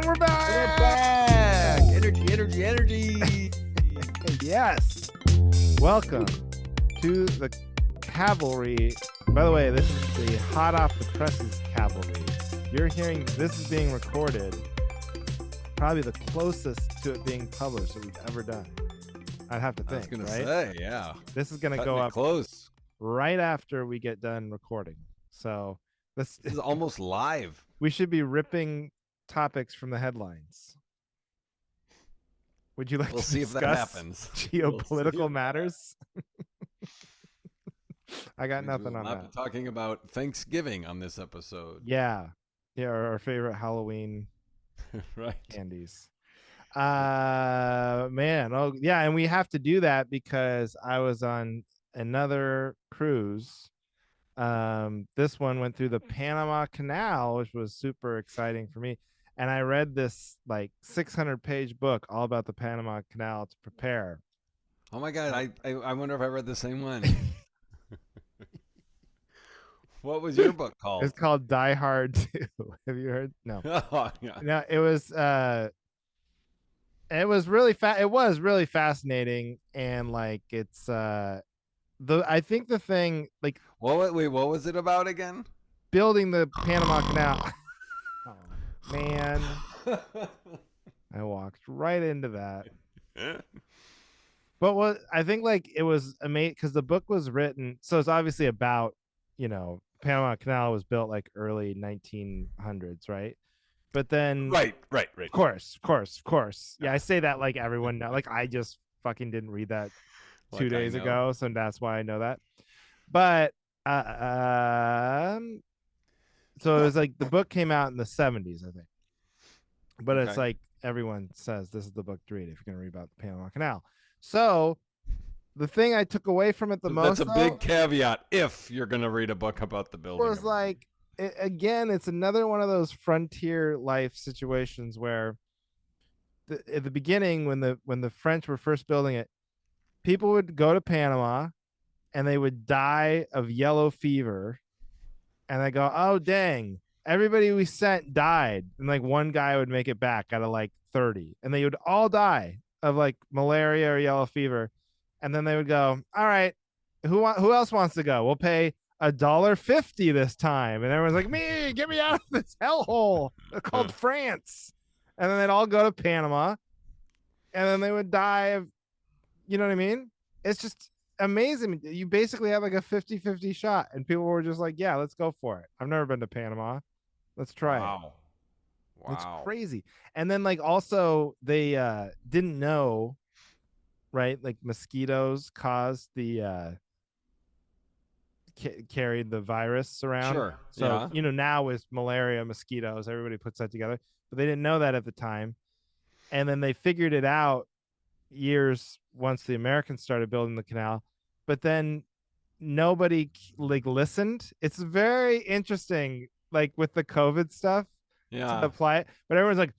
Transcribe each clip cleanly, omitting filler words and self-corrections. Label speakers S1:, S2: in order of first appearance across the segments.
S1: And we're back.
S2: We're back. Energy.
S1: Yes. Welcome to the Cavalry. By the way, this is the hot off the presses Cavalry. You're hearing this is being recorded, probably the closest to it being published that we've ever done. I'd have to think.
S2: I was gonna
S1: right?
S2: say, yeah.
S1: This is gonna
S2: Cutting
S1: go
S2: it
S1: up
S2: close.
S1: right after we get done recording. So
S2: This is almost live.
S1: we should be ripping topics from the headlines. Would you like
S2: We'll
S1: to
S2: see if
S1: discuss
S2: that happens.
S1: geopolitical matters? I got nothing on
S2: We'll not
S1: that.
S2: be talking about Thanksgiving on this episode.
S1: Yeah, our favorite Halloween
S2: Right.
S1: candies. Man, oh yeah, and we have to do that because I was on another cruise. This one went through the Panama Canal, which was super exciting for me. And I read this like 600-page book all about the Panama Canal to prepare.
S2: Oh my God, I wonder if I read the same one. What was your book called?
S1: It's called Die Hard 2. Have you heard? No.
S2: Oh, yeah.
S1: No, it was really it was really fascinating, and like it's I think the thing like
S2: What was it about again?
S1: building the Panama Canal. Oh, man. I walked right into that. But what I think like it was amazing because the book was written, so it's obviously about, Panama Canal was built like early 1900s, right? But then
S2: Right.
S1: Of course. Yeah, I say that like everyone know. Like I just fucking didn't read that 2 days ago, so that's why I know that. But so it was like the book came out in the 70s, I think. But it's like everyone says this is the book to read if you're going to read about the Panama Canal. So the thing I took away from it the most,
S2: that's a big caveat if you're going to read a book about the building.
S1: Was like, again, it's another one of those frontier life situations where at the beginning, when the French were first building it, people would go to Panama and they would die of yellow fever. And they go, oh, dang, everybody we sent died. And like one guy would make it back out of like 30. And they would all die of like malaria or yellow fever. And then they would go, all right, who else wants to go? We'll pay $1.50 this time. And everyone's like, me, get me out of this hellhole called France. And then they'd all go to Panama. And then they would die of, you know what I mean? It's just amazing. You basically have like a 50-50 shot. And people were just like, yeah, let's go for it. I've never been to Panama. Let's try it.
S2: Wow.
S1: It's crazy. And then like also they didn't know, right? Like mosquitoes caused the carried the virus around.
S2: Sure.
S1: So, now with malaria, mosquitoes, everybody puts that together. But they didn't know that at the time. And then they figured it out years once the Americans started building the canal. But then nobody like listened. It's very interesting, like with the COVID stuff. To apply it, but everyone's like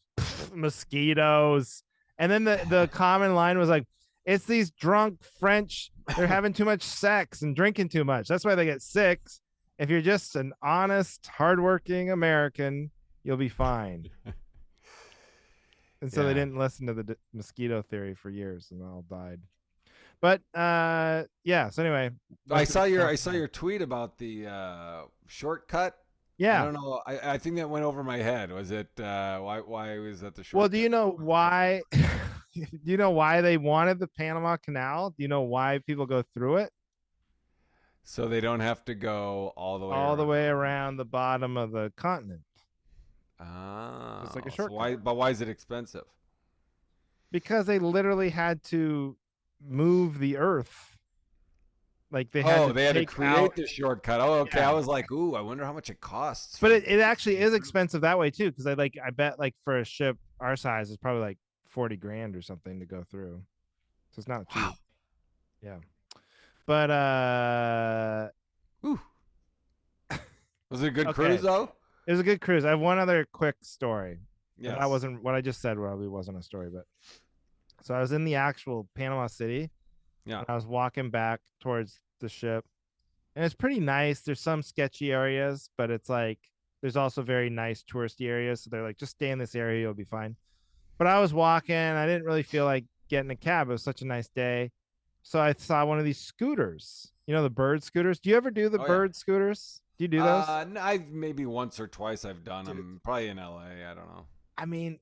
S1: mosquitoes, and then the common line was like, it's these drunk French, they're having too much sex and drinking too much, that's why they get sick. If you're just an honest hardworking American, you'll be fine. And so they didn't listen to the mosquito theory for years and all died. But so anyway,
S2: I saw your tweet about the shortcut.
S1: Yeah.
S2: I don't know. I think that went over my head. Was it why was that the shortcut?
S1: Well, do you know why? Do you know why they wanted the Panama Canal? Do you know why people go through it?
S2: So they don't have to go all the
S1: way around the bottom of the continent.
S2: Ah,
S1: it's like a shortcut.
S2: Why is it expensive?
S1: Because they literally had to move the earth. Like they had
S2: to create the shortcut. Oh, okay. Yeah. I was like, ooh, I wonder how much it costs.
S1: But it actually is expensive that way too, because I bet like for a ship our size it's probably like $40,000 or something to go through. So it's not cheap.
S2: Wow.
S1: Yeah. But
S2: was it a good cruise though?
S1: It was a good cruise. I have one other quick story.
S2: Yeah.
S1: That wasn't what I just said. Probably wasn't a story, but so I was in the actual Panama City.
S2: Yeah.
S1: And I was walking back towards the ship, and it's pretty nice. There's some sketchy areas, but it's like There's also very nice touristy areas. So they're like, just stay in this area, you'll be fine. But I was walking. I didn't really feel like getting a cab. It was such a nice day. So I saw one of these scooters, the bird scooters. Do you ever do the
S2: Oh yeah.
S1: bird scooters? Do you do those?
S2: I maybe once or twice I've done
S1: Dude,
S2: them. Probably in LA. I don't know.
S1: I mean,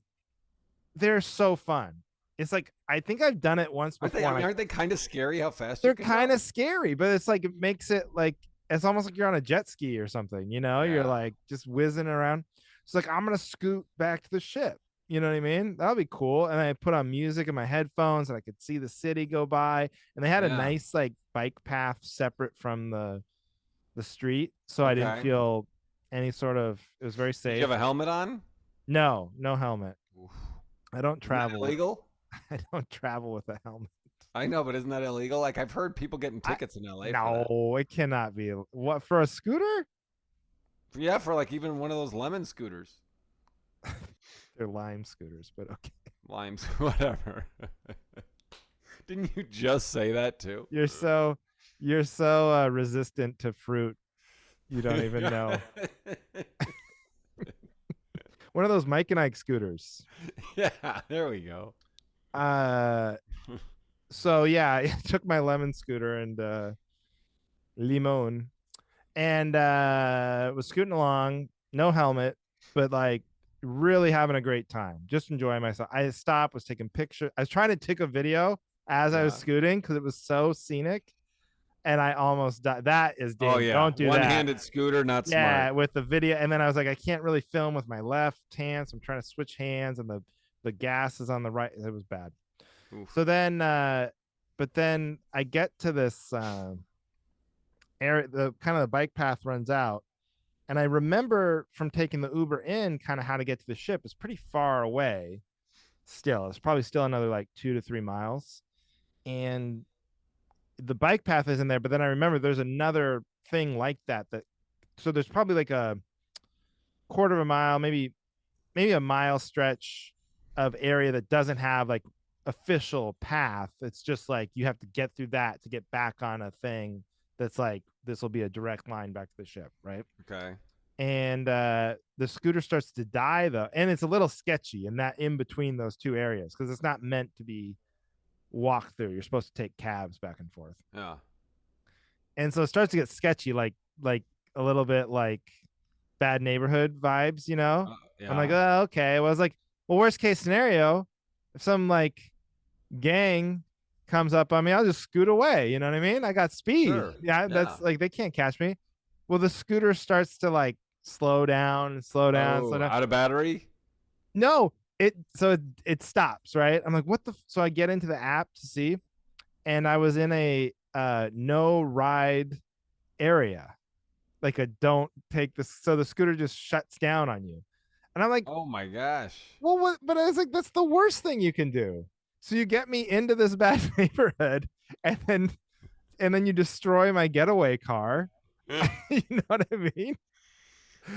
S1: they're so fun. It's like, I think I've done it once
S2: Aren't they?
S1: before.
S2: I
S1: And
S2: mean, aren't they kind of scary how fast you
S1: they're
S2: can go?
S1: kind of scary, but it's like, it makes it like, it's almost like you're on a jet ski or something, You're
S2: Yeah.
S1: like just whizzing around. It's like, I'm going to scoot back to the ship. You know what I mean? That'll be cool. And I put on music in my headphones and I could see the city go by. And they had a
S2: Yeah.
S1: nice like bike path separate from the street. So I didn't
S2: Okay.
S1: feel any sort of, it was very
S2: Did you
S1: safe.
S2: have a helmet on?
S1: No, no helmet.
S2: Oof.
S1: I don't
S2: Isn't that
S1: travel with
S2: illegal?
S1: I don't travel with a helmet.
S2: I know, but isn't that illegal? Like I've heard people getting
S1: I
S2: tickets in LA for that.
S1: No, it cannot be. What, for a scooter?
S2: Yeah, for like even one of those lemon scooters,
S1: They're lime scooters, but okay.
S2: limes, whatever. Didn't you just say that too?
S1: You're so you're so resistant to fruit. You don't even know. One of those Mike and Ike scooters.
S2: Yeah, there we go.
S1: Uh so yeah, I took my lemon scooter and limon and was scooting along, no helmet, but like really having a great time, just enjoying myself. I stopped, was taking pictures. I was trying to take a video as I was
S2: Yeah.
S1: scooting because it was so scenic, and I almost died. That is
S2: Oh
S1: dangerous.
S2: yeah,
S1: Don't do that.
S2: one-handed scooter, not smart.
S1: Yeah, with the video, and then I was like, I can't really film with my left hand, so I'm trying to switch hands, and the gas is on the right. It was bad.
S2: Oof.
S1: So then, but then I get to this area, the kind of the bike path runs out. And I remember from taking the Uber in kind of how to get to the ship. It's pretty far away still. It's probably still another like 2 to 3 miles. And the bike path isn't there. But then I remember there's another thing like that. So there's probably like a quarter of a mile, maybe a mile stretch of area that doesn't have like official path. It's just like you have to get through that to get back on a thing that's like, this will be a direct line back to the ship, right?
S2: Okay.
S1: And the scooter starts to die though, and it's a little sketchy in that in between those two areas because it's not meant to be walked through. You're supposed to take cabs back and forth,
S2: Yeah.
S1: and so it starts to get sketchy, like a little bit like bad neighborhood vibes. I'm like,
S2: Yeah.
S1: oh, okay. Well, I was like, well, worst case scenario, if some like gang comes up on me, I'll just scoot away. You know what I mean? I got speed.
S2: Sure.
S1: Yeah,
S2: Yeah.
S1: that's like they can't catch me. Well, the scooter starts to like slow down and slow down and slow
S2: Oh,
S1: down.
S2: out of battery?
S1: No, it stops, right? I'm like, what the so I get into the app to see, and I was in a no ride area. Like a don't take this, so the scooter just shuts down on you. And I'm like,
S2: Oh my gosh.
S1: well, what? But I was like, that's the worst thing you can do. So you get me into this bad neighborhood, and then you destroy my getaway car. You know what I mean?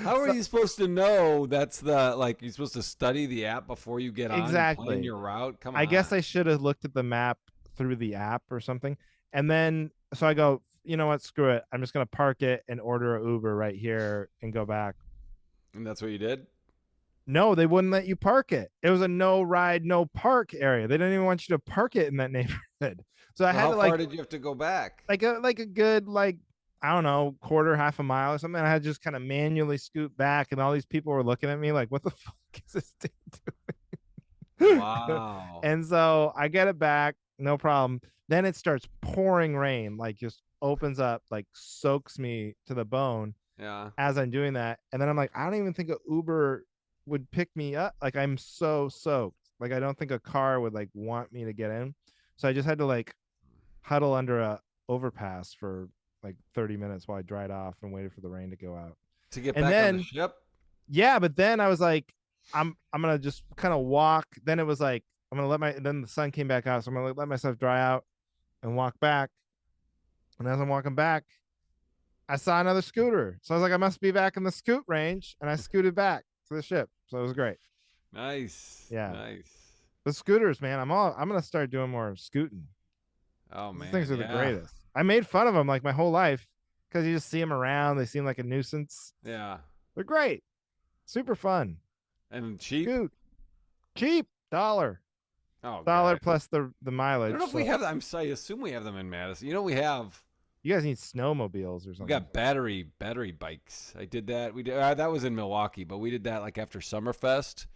S2: How are
S1: So
S2: you supposed to know that's the like you're supposed to study the app before you get on and plan
S1: exactly.
S2: your route? Come
S1: I guess
S2: on.
S1: I should have looked at the map through the app or something. And then so I go, you know what? Screw it. I'm just gonna park it and order an Uber right here and go back.
S2: And that's what you did?
S1: No, they wouldn't let you park it. It was a no ride, no park area. They didn't even want you to park it in that neighborhood. So I
S2: So
S1: had
S2: how
S1: to
S2: far did you have to go back?
S1: like a good like I don't know, quarter, half a mile or something. I had to just kind of manually scoot back, and all these people were looking at me like, "What the fuck is this dude?"
S2: Wow.
S1: And so I get it back, no problem. Then it starts pouring rain, like just opens up, like soaks me to the bone
S2: Yeah.
S1: as I'm doing that. And then I'm like, I don't even think a Uber would pick me up. Like I'm so soaked. Like I don't think a car would like want me to get in. So I just had to like huddle under a overpass for like 30 minutes while I dried off and waited for the rain to go out.
S2: To get
S1: And
S2: back on the
S1: then
S2: ship?
S1: yeah, but then I was like, I'm gonna just kind of walk. Then it was like I'm gonna then the sun came back out, so I'm gonna let myself dry out and walk back. And as I'm walking back, I saw another scooter. So I was like, I must be back in the scoot range, and I scooted back to the ship. So it was great.
S2: Nice.
S1: Yeah.
S2: Nice.
S1: The scooters, man. I'm gonna start doing more scooting.
S2: Oh
S1: These things
S2: man,
S1: are the
S2: yeah.
S1: greatest. I made fun of them like my whole life because you just see them around. They seem like a nuisance.
S2: Yeah.
S1: They're great. Super fun.
S2: And cheap.
S1: Scoot. Cheap. Dollar.
S2: Oh
S1: Dollar
S2: god.
S1: plus the
S2: I don't know
S1: mileage.
S2: if we
S1: So
S2: have. I assume we have them in Madison. We have.
S1: you guys need snowmobiles or
S2: We
S1: something.
S2: got battery bikes. I did that. We did that was in Milwaukee, but we did that like after Summerfest.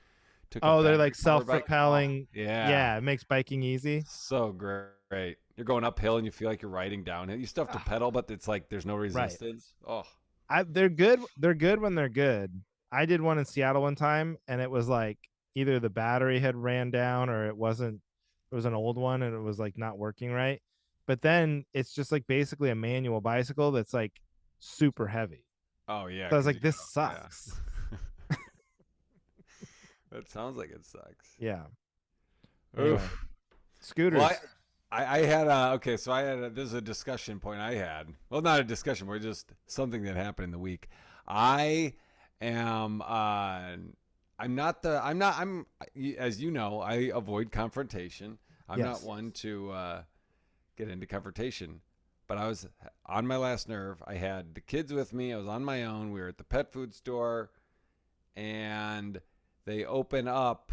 S2: Took a
S1: Oh, they're like
S2: battery power bike. Oh
S1: self-propelling.
S2: yeah,
S1: Yeah, it makes biking easy.
S2: so great. You're going uphill and you feel like you're riding downhill. You still have to
S1: Ah,
S2: pedal, but it's like there's no
S1: right.
S2: resistance. Oh
S1: They're good. They're good when they're good. I did one in Seattle one time, and it was like either the battery had ran down or it wasn't. It was an old one, and it was like not working right. But then it's just like basically a manual bicycle that's like super heavy.
S2: oh yeah,
S1: So I was
S2: because
S1: like,
S2: you
S1: this
S2: got
S1: sucks.
S2: yeah. That sounds like it sucks.
S1: Yeah. Anyway,
S2: Oof. Well,
S1: scooters.
S2: I had okay, so this is a discussion point I had. Well, not a discussion point, just something that happened in the week. I am I'm as you know, I avoid confrontation. I'm not
S1: Yes.
S2: one to get into confrontation. But I was on my last nerve. I had the kids with me. I was on my own. We were at the pet food store and they open up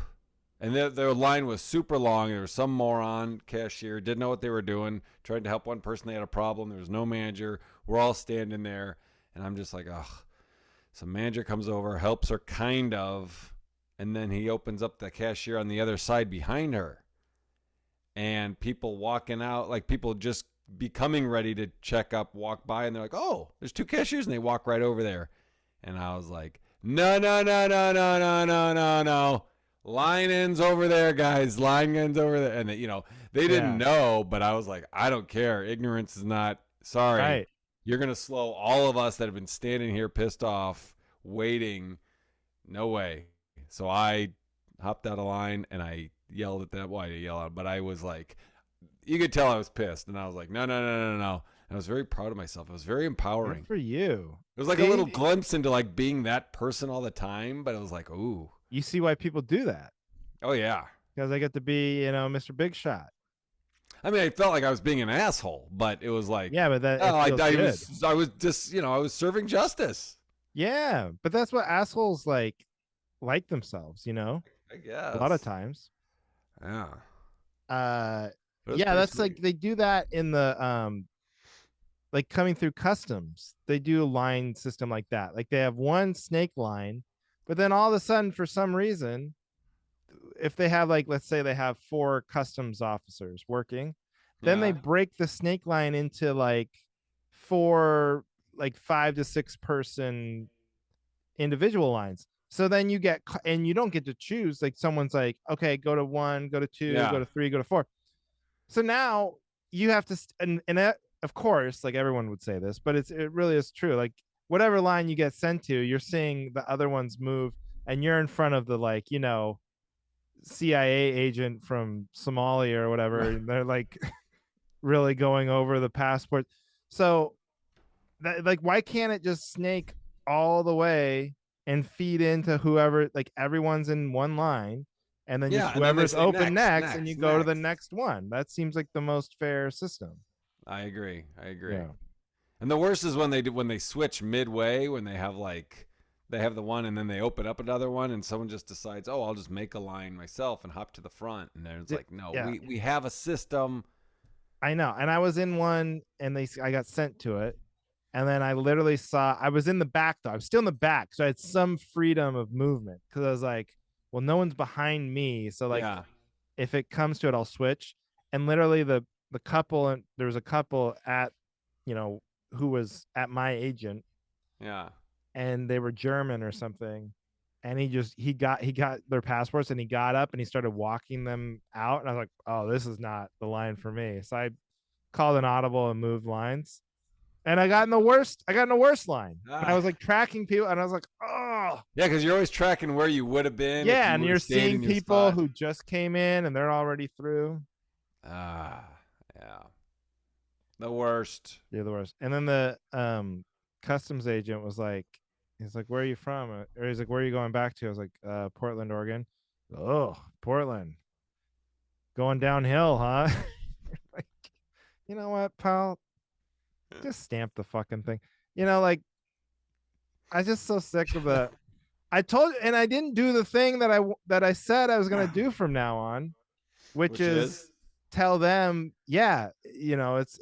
S2: and their line was super long. There was some moron cashier, didn't know what they were doing, tried to help one person. They had a problem. There was no manager. We're all standing there. And I'm just like, ugh. So manager comes over, helps her kind of. And then he opens up the cashier on the other side behind her. And people walking out, like people just becoming ready to check up, walk by, and they're like, oh, there's two cashiers. And they walk right over there. And I was like, no, no, no, no, no, no, no, no, no. Line ends over there, guys. Line ends over there. And, they didn't
S1: Yeah.
S2: know, but I was like, I don't care. Ignorance is not, sorry.
S1: Right.
S2: You're going to slow all of us that have been standing here pissed off, waiting. No way. So I hopped out of line and I yelled at them. Well, I didn't yell out, but I was like, you could tell I was pissed. And I was like, no, no, no, no, no. And I was very proud of myself. It was very
S1: Good
S2: empowering.
S1: for you.
S2: It was like a little
S1: See,
S2: glimpse into like being that person all the time, but it was like, ooh,
S1: you see why people do that
S2: oh yeah.
S1: because they get to be, Mr. Big Shot.
S2: I mean, I felt like I was being an asshole, but it was like,
S1: Yeah, but that
S2: oh,
S1: it feels good.
S2: I was just, I was serving justice.
S1: Yeah, but that's what assholes like themselves,
S2: I
S1: a lot of
S2: guess.
S1: times.
S2: Yeah,
S1: Uh
S2: it was
S1: yeah,
S2: pretty
S1: that's like
S2: sweet.
S1: they do that in the like coming through customs. They do a line system like that. Like they have one snake line, but then all of a sudden for some reason, if they have like let's say they have four customs officers working, then they
S2: Yeah,
S1: break the snake line into like four like 5 to 6 person individual lines. So then you get and you don't get to choose. Like someone's like, okay, go to one, go to two, go
S2: yeah,
S1: to three, go to four. So now you have to, and that, of course, like everyone would say this, but it really is true. Like whatever line you get sent to, you're seeing the other ones move, and you're in front of the like CIA agent from Somalia or whatever, and they're like really going over the passport. So that, like, why can't it just snake all the way and feed into whoever? Like everyone's in one line, and then just
S2: yeah. And then they
S1: whoever's
S2: say
S1: open
S2: next,
S1: next, and you
S2: next,
S1: go to the
S2: next.
S1: next one. That seems like the most fair system.
S2: I agree. I agree.
S1: Yeah.
S2: And the worst is when they switch midway, when they have the one and then they open up another one and someone just decides, oh, I'll just make a line myself and hop to the front. And then it's like, no,
S1: Yeah,
S2: we have a system.
S1: I know. And I was in one, and I got sent to it, and then I literally saw I was in the back though. I was still in the back, so I had some freedom of movement because I was like, well, no one's behind me, so like
S2: Yeah.
S1: if it comes to it, I'll switch. And literally the couple, and there was a couple at you know who was at my agent,
S2: Yeah.
S1: and they were German or something. And he got their passports, and he got up and he started walking them out, and I was like, oh, this is not the line for me. So I called an audible and moved lines, and I got in the worst line, and I
S2: Ah.
S1: was like tracking people, and I was like, oh
S2: Yeah, because you're always tracking where you would have been if
S1: yeah,
S2: you
S1: and
S2: would
S1: you're
S2: have stayed
S1: seeing
S2: in your
S1: people
S2: spot.
S1: who just came in and they're already through.
S2: Ah, yeah. The worst.
S1: You're the worst. And then the customs agent was like, he's like, where are you from? Or he's like, where are you going back to? I was like, Portland, Oregon. Oh, Portland. Going downhill, huh? Like, you know what, pal? Just stamp the fucking thing. Like, I just so sick of the I told you, and I didn't do the thing that I said I was gonna do from now on, which
S2: Which is
S1: is tell them, yeah, it's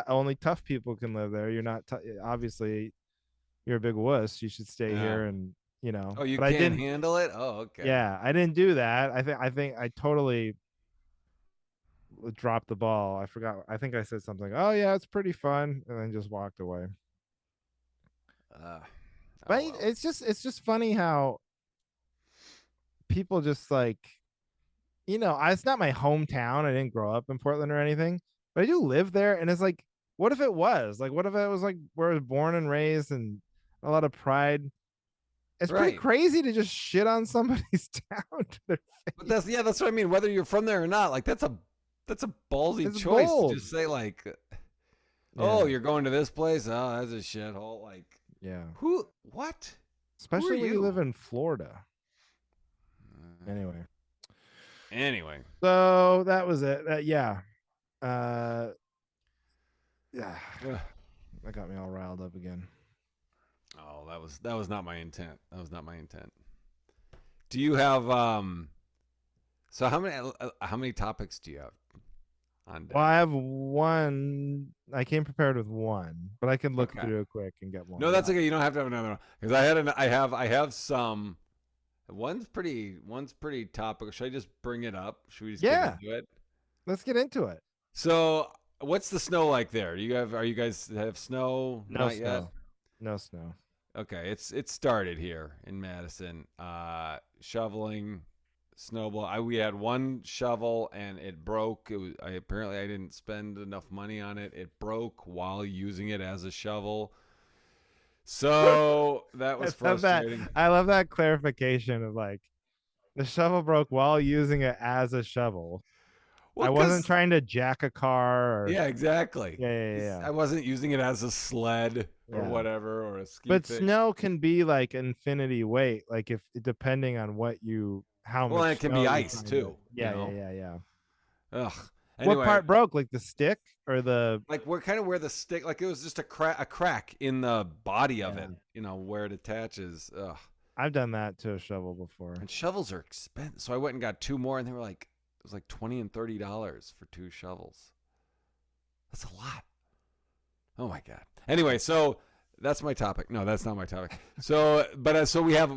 S1: only tough people can live there. You're not obviously you're a big wuss. You should stay
S2: yeah.
S1: here, and
S2: Oh, you
S1: But I
S2: can't
S1: didn't.
S2: handle it. Oh, okay.
S1: Yeah, I didn't do that. I think I totally dropped the ball. I forgot. I think I said something. Oh yeah, it's pretty fun, and then just walked away.
S2: Uh, oh
S1: But
S2: well.
S1: it's just funny how people just like it's not my hometown. I didn't grow up in Portland or anything, but I do live there, and it's like, what if it was like, what if it was like where I was born and raised, and a lot of pride. It's pretty
S2: Right.
S1: crazy to just shit on somebody's town to their
S2: But
S1: face.
S2: that's what I mean. Whether you're from there or not, like that's a ballsy
S1: It's
S2: choice to
S1: bold.
S2: just say like, oh,
S1: Yeah,
S2: you're going to this place. Oh, that's a shithole. Like,
S1: yeah.
S2: who? What? Who are
S1: Especially when you live
S2: you?
S1: in Florida. Anyway,
S2: Anyway,
S1: so that was it. Yeah. Uh, yeah.
S2: ugh.
S1: That got me all riled up again.
S2: Oh, that was not my intent. That was not my intent. Do you have So how many topics do you have on
S1: Well, I
S2: deck?
S1: have one. I came prepared with one, but I can look
S2: Okay.
S1: through it quick and get more.
S2: No, that's
S1: Yeah.
S2: okay. You don't have to have another one because I have some. One's pretty topical. Should I just bring it up? Should we just get
S1: Yeah.
S2: into it?
S1: Let's get into it.
S2: So, what's the snow like there? Are you guys have snow?
S1: No
S2: Not yet.
S1: snow. No snow.
S2: Okay, it started here in Madison. Shoveling, snowball. We had one shovel and it broke. Apparently I didn't spend enough money on it. It broke while using it as a shovel. So that
S1: I
S2: was
S1: love that.
S2: frustrating.
S1: I love that clarification of like the shovel broke while using it as a shovel.
S2: Well,
S1: I wasn't
S2: because
S1: trying to jack a car or
S2: yeah, exactly.
S1: yeah, yeah, yeah.
S2: I wasn't using it as a sled or
S1: Yeah.
S2: whatever or a ski
S1: But
S2: thing.
S1: snow can be like infinity weight, like if depending on how
S2: Well, and it
S1: much
S2: can
S1: snow
S2: be
S1: you're
S2: ice
S1: trying to.
S2: too.
S1: Yeah, yeah, yeah, yeah.
S2: Ugh.
S1: What
S2: Anyway,
S1: part broke? Like the stick or the?
S2: like we're kind of where the stick, like it was just a crack in the body of it,
S1: Yeah,
S2: where it attaches. Ugh.
S1: I've done that to a shovel before.
S2: And shovels are expensive, so I went and got two more, and they were like, it was like $20 and $30 for two shovels. That's a lot. Oh my god. Anyway, so that's my topic. No, that's not my topic. So, but so we have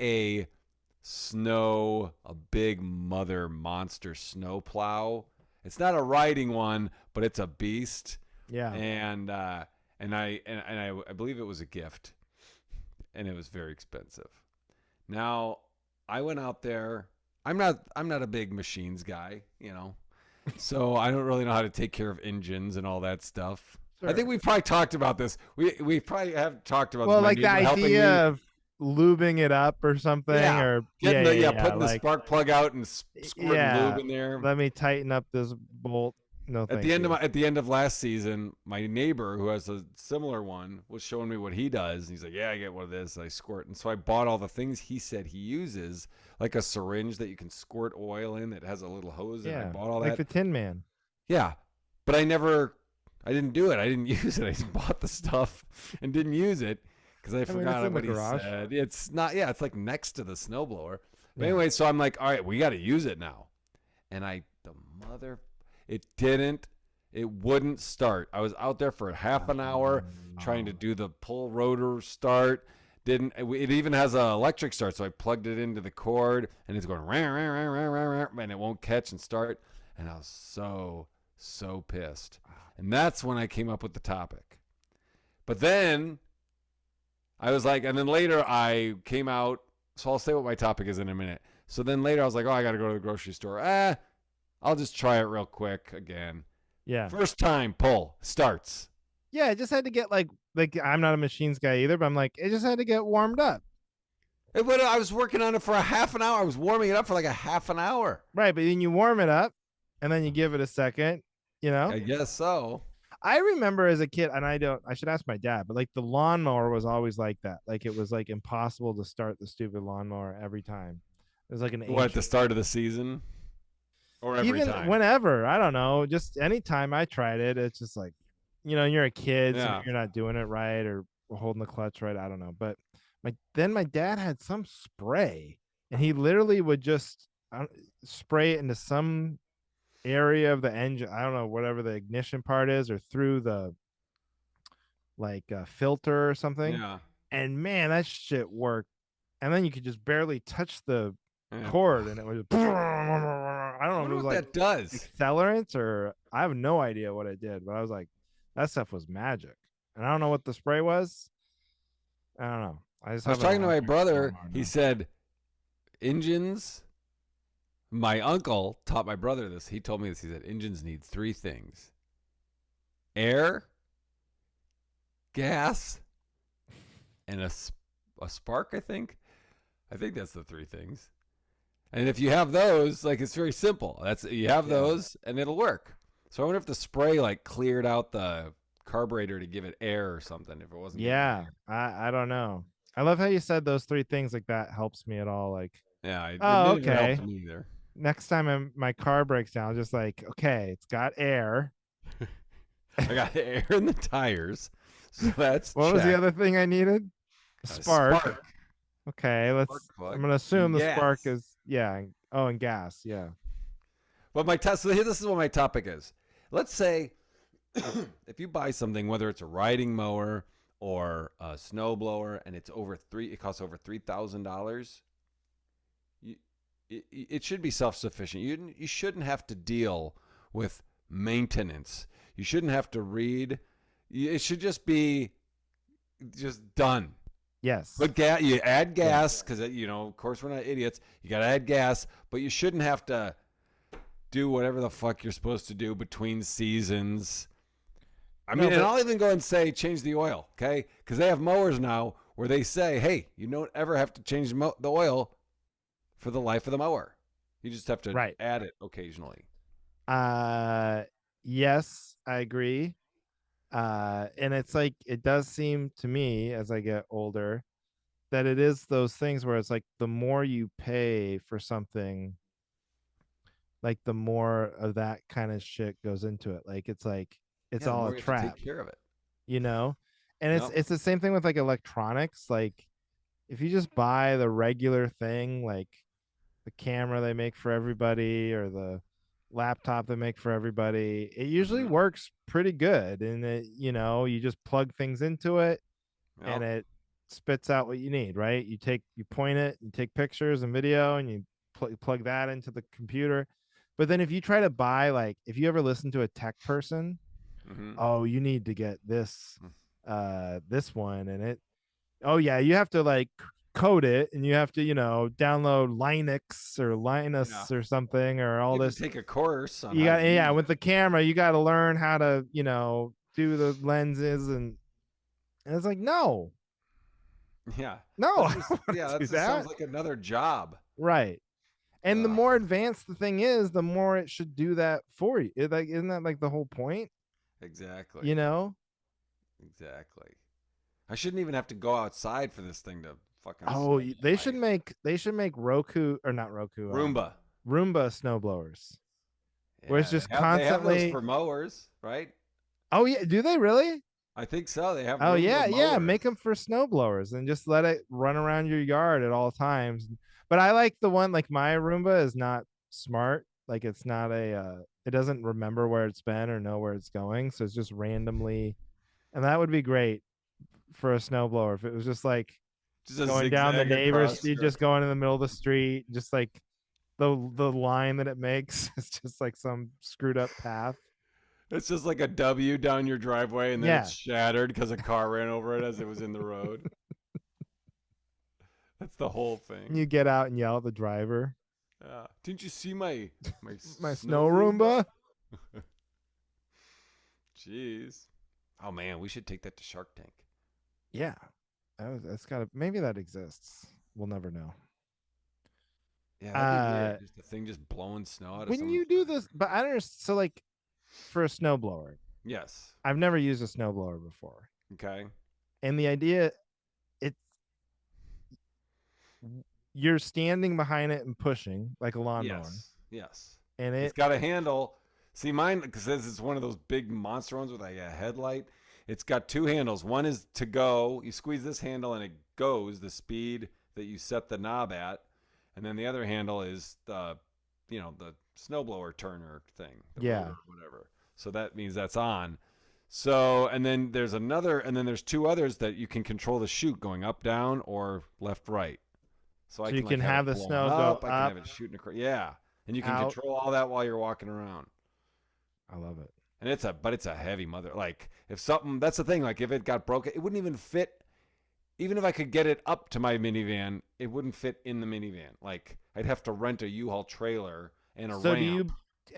S2: a big mother monster snow plow. It's not a riding one, but it's a beast,
S1: Yeah,
S2: and I believe it was a gift, and it was very expensive. Now, I went out there. I'm not a big machines guy. So I don't really know how to take care of engines and all that stuff. I
S1: sure.
S2: think we probably talked about this. We probably have talked about this.
S1: Well,
S2: My
S1: like the
S2: neighbor helping me.
S1: idea of lubing it up or something,
S2: Yeah,
S1: or yeah, yeah, yeah.
S2: putting the
S1: Like
S2: spark plug out and squirting lube
S1: yeah,
S2: in there.
S1: let me tighten up this bolt. No,
S2: At the
S1: thank
S2: end of
S1: you.
S2: last season, my neighbor who has a similar one was showing me what he does. He's like, "Yeah, I get one of this. I squirt." And so I bought all the things he said he uses, like a syringe that you can squirt oil in that has a little hose. And I
S1: Yeah,
S2: bought all
S1: like
S2: that.
S1: the Tin Man.
S2: Yeah, but I didn't do it. I didn't use it. I just bought the stuff and didn't use it because I
S1: I mean, it's
S2: forgot
S1: in the
S2: what he
S1: garage.
S2: said. It's not. Yeah, it's like next to the snowblower. But
S1: Yeah.
S2: anyway, so I'm like, all right, we got to use it now. And the mother, it didn't. It wouldn't start. I was out there for half an hour trying to
S1: No.
S2: do the pull rotor start. Didn't it even has an electric start? So I plugged it into the cord, and it's going rah, rah, rah, rah, rah, rah, and it won't catch and start. And I was so pissed. And that's when I came up with the topic. But then I was like, and then later I came out. So I'll say what my topic is in a minute. So then later I was like, oh, I got to go to the grocery store. I'll just try it real quick again.
S1: Yeah.
S2: First time pull starts.
S1: Yeah, I just had to get like I'm not a machines guy either, but I'm like, it just had to get warmed up.
S2: I was working on it for a half an hour. I was warming it up for like a half an hour.
S1: Right, but then you warm it up and then you give it a second, you know?
S2: I guess so.
S1: I remember as a kid, and I should ask my dad, but like the lawnmower was always like that. Like it was like impossible to start the stupid lawnmower every time. It was like an
S2: What, at the
S1: ancient.
S2: start of the season? Or every
S1: Even
S2: time?
S1: whenever, I don't know, just anytime I tried it, it's just like, you're a kid, so
S2: Yeah.
S1: you're not doing it right or holding the clutch right. I don't know. But my dad had some spray, and he literally would just spray it into some area of the engine. I don't know, whatever the ignition part is, or through the like filter or something.
S2: Yeah.
S1: And man, that shit worked. And then you could just barely touch the
S2: Yeah.
S1: cord, and it was. I don't
S2: I
S1: know if it
S2: wonder
S1: was
S2: what
S1: like
S2: that does.
S1: accelerants, or I have no idea what it did, but I was like, that stuff was magic. And I don't know what the spray was. I don't know. I just
S2: I was
S1: have an
S2: talking to my
S1: electric
S2: brother.
S1: lawnmower
S2: He
S1: now.
S2: said engines. My uncle taught my brother this. He told me this. He said engines need three things: air, gas, and a spark. I think that's the three things. And if you have those, like it's very simple. That's you have
S1: Yeah.
S2: those, and it'll work. So I wonder if the spray like cleared out the carburetor to give it air or something. If it wasn't giving it
S1: Yeah.
S2: air,
S1: I don't know. I love how you said those three things, like that helps me at all. Like,
S2: yeah, it
S1: oh,
S2: didn't help
S1: okay.
S2: me either.
S1: Next time my car breaks down, just like, okay, it's got air.
S2: I got air in the tires, so that's
S1: What was the
S2: check.
S1: other thing I needed? A
S2: A
S1: spark.
S2: spark,
S1: Okay,
S2: spark
S1: I'm
S2: plug,
S1: gonna assume
S2: and
S1: the spark
S2: gas.
S1: is, yeah. Oh, and gas, yeah.
S2: But so here, this is what my topic is. Let's say if you buy something, whether it's a riding mower or a snow blower, and it costs over $3,000. It should be self sufficient. You shouldn't have to deal with maintenance. You shouldn't have to read. It should just be just done.
S1: Yes.
S2: But you add
S1: Yeah.
S2: gas because of course we're not idiots. You got to add gas, but you shouldn't have to do whatever the fuck you're supposed to do between seasons. I
S1: No,
S2: mean, and
S1: but
S2: I'll even go and say change the oil, okay? Because they have mowers now where they say, hey, you don't ever have to change the oil for the life of the mower. You just have to
S1: right.
S2: add it occasionally.
S1: Uh yes, I agree. And it's like it does seem to me as I get older that it is those things where it's like the more you pay for something, like the more of that kind of shit goes into it. Like it's
S2: Yeah, the
S1: all
S2: more
S1: a
S2: you have to take
S1: trap,
S2: care of it.
S1: you know? And it's
S2: Yep.
S1: it's the same thing with like electronics. Like if you just buy the regular thing, like the camera they make for everybody, or the laptop they make for everybody, it usually
S2: Mm-hmm.
S1: works pretty good. And you just plug things into it, and
S2: Yep.
S1: it spits out what you need, right? You point it, you take pictures and video, and you plug that into the computer. But then if you try to buy, like, if you ever listen to a tech person,
S2: Mm-hmm.
S1: oh, you need to get this one, and it, oh yeah, you have to like code it, and you have to download Linux or
S2: Yeah.
S1: Linus or something, or
S2: You
S1: all
S2: have to
S1: this.
S2: take a course on
S1: You
S2: how to
S1: got, yeah,
S2: use
S1: with
S2: it.
S1: the camera you got to learn how to do the lenses, and it's like, no,
S2: Yeah.
S1: no, I
S2: That's
S1: don't
S2: just
S1: want
S2: yeah,
S1: to
S2: that
S1: do
S2: just sounds
S1: that.
S2: like another job.
S1: Right. And the
S2: Ugh.
S1: more advanced the thing is, the more it should do that for you. Like, isn't that like the whole point? You
S2: Exactly.
S1: know?
S2: Exactly. I shouldn't even have to go outside for this thing to fucking
S1: Oh,
S2: slow down
S1: they
S2: my
S1: should make Roku, or not Roku,
S2: Roomba.
S1: Roomba snow blowers, where it's
S2: Yeah,
S1: just
S2: they have those
S1: constantly.
S2: for mowers, right?
S1: Oh yeah, do they really?
S2: I think so. They have
S1: Oh
S2: Roomba
S1: yeah, yeah.
S2: mowers.
S1: Make them for snow blowers and just let it run around your yard at all times. But I like the one, like my Roomba is not smart. Like it's not it doesn't remember where it's been or know where it's going, so it's just randomly. And that would be great for a snowblower if it was just like
S2: Just a
S1: going down the
S2: zigzag
S1: neighbor's
S2: across
S1: street,
S2: your.
S1: just going in the middle of the street, just like the line that it makes is just like some screwed up path.
S2: It's just like a W down your driveway, and then it's
S1: Yeah.
S2: shattered because a car ran over it as it was in the road. That's the whole
S1: And
S2: thing.
S1: you get out and yell at the driver.
S2: Didn't you see my
S1: My
S2: snow
S1: snow
S2: Roomba?
S1: Roomba.
S2: Jeez. Oh man, we should take that to Shark Tank.
S1: Yeah. That's gotta, maybe that exists. We'll never know.
S2: Yeah, that'd be
S1: Uh
S2: weird. Just the thing just blowing snow out of
S1: when
S2: someone's
S1: you do
S2: driveway.
S1: this, but I don't understand. So like for a snowblower,
S2: Yes.
S1: I've never used a snowblower before.
S2: Okay.
S1: And the idea, it's you're standing behind it and pushing like a lawnmower.
S2: Yes. Yes.
S1: And
S2: It's
S1: it
S2: got a handle. See mine because this is one of those big monster ones with a headlight. It's got two handles. One is to go. You squeeze this handle and it goes the speed that you set the knob at, and then the other handle is the snowblower turner thing, the rotor,
S1: Yeah.
S2: whatever. So that means that's on. So and then there's another, and then there's two others that you can control the chute going up, down, or left, right. So I
S1: So you
S2: can like
S1: can
S2: have it
S1: have the
S2: blowing
S1: snow go
S2: up. I can
S1: up,
S2: have it shooting across. Yeah, and you can
S1: out.
S2: control all that while you're walking around.
S1: I love it.
S2: And it's a heavy mother. Like if something, that's the thing. Like if it got broken, it wouldn't even fit. Even if I could get it up to my minivan, it wouldn't fit in the minivan. Like I'd have to rent a U-Haul trailer and a
S1: So do
S2: ramp.
S1: you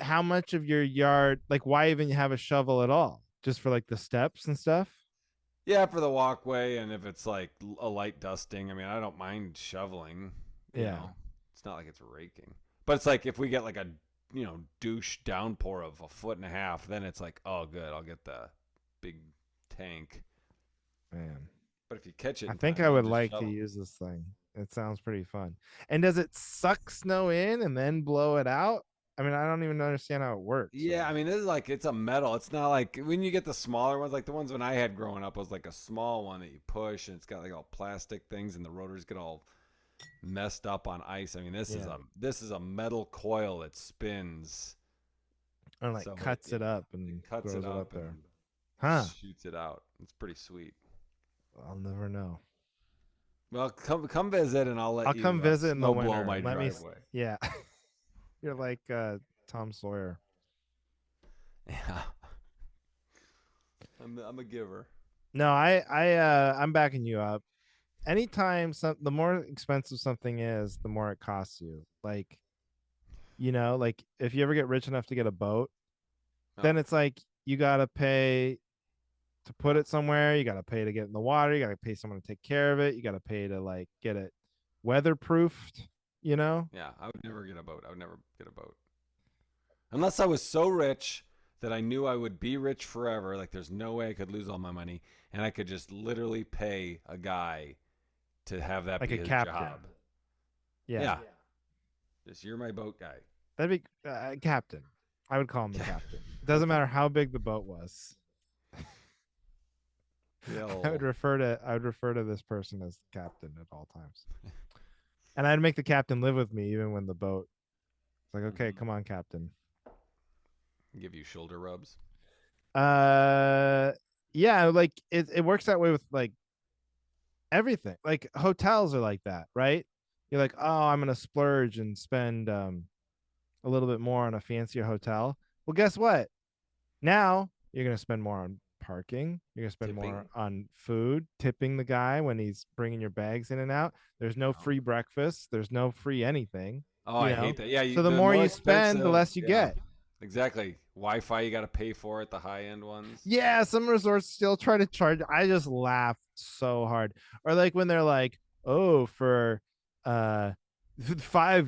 S1: how much of your yard, like why even have a shovel at all? Just for like the steps and stuff?
S2: Yeah, for the walkway, and if it's like a light dusting, I mean, I don't mind shoveling. You
S1: Yeah.
S2: know, it's not like it's raking, but it's like if we get like a douche downpour of a foot and a half, then it's like, oh, good, I'll get the big tank.
S1: Man.
S2: But if you catch it
S1: I
S2: in
S1: think
S2: time,
S1: I
S2: you
S1: would
S2: can just
S1: like to
S2: shovel.
S1: use this thing. It sounds pretty fun. And does it suck snow in and then blow it out? I mean, I don't even understand how it works.
S2: Yeah,
S1: Or
S2: I mean, this is like it's a metal. It's not like when you get the smaller ones, like the ones when I had growing up was like a small one that you push, and it's got like all plastic things, and the rotors get all messed up on ice. I mean,
S1: yeah,
S2: this is a metal coil that spins,
S1: or like
S2: so
S1: cuts it up
S2: it
S1: and
S2: cuts it
S1: throws it up
S2: up
S1: there.
S2: and
S1: Huh?
S2: shoots it out. It's pretty sweet.
S1: I'll never know.
S2: Well, come visit, and I'll
S1: I'll
S2: let
S1: come
S2: you
S1: visit in the
S2: snow blow
S1: winter
S2: my
S1: and let me.
S2: driveway.
S1: Yeah, you're like Tom Sawyer.
S2: Yeah, I'm a giver.
S1: No, I'm backing you up. Anytime the more expensive something is, the more it costs you. Like, like if you ever get rich enough to get a boat,
S2: Oh
S1: then it's like you gotta pay to put
S2: yeah,
S1: it somewhere. You gotta pay to get in the water. You gotta pay someone to take care of it. You gotta pay to like get it weatherproofed. You know?
S2: yeah. I would never get a boat. I would never get a boat. Unless I was so rich that I knew I would be rich forever, like there's no way I could lose all my money, and I could just literally pay a guy to have that
S1: Like
S2: be
S1: a
S2: his
S1: captain.
S2: job.
S1: Yeah,
S2: Yeah, just you're my boat guy.
S1: that'd be captain. I would call him the
S2: Yeah,
S1: captain. It doesn't
S2: perfect.
S1: matter how big the boat was.
S2: Yeah,
S1: I would refer to this person as the captain at all times. And I'd make the captain live with me even when the boat. It's like, okay,
S2: mm-hmm.
S1: come on, captain.
S2: Give you shoulder rubs.
S1: Uh, yeah, like it works that way with like everything. Like hotels are like that, right? You're like, oh, I'm gonna splurge and spend a little bit more on a fancier hotel. Well, guess what? Now you're gonna spend more on parking. You're gonna spend more
S2: Tipping.
S1: on food, tipping the guy when he's bringing your bags in and out. There's no
S2: Oh,
S1: free breakfast. There's no free anything.
S2: oh,
S1: You
S2: I
S1: know.
S2: hate that. Yeah,
S1: So the
S2: the
S1: more
S2: more
S1: you spend, the
S2: expensive.
S1: less you
S2: Yeah,
S1: get.
S2: exactly. Wi-Fi you got to pay for it. The high end ones.
S1: Yeah, some resorts still try to charge. I just laugh so hard. Or like when they're like, "Oh, for 5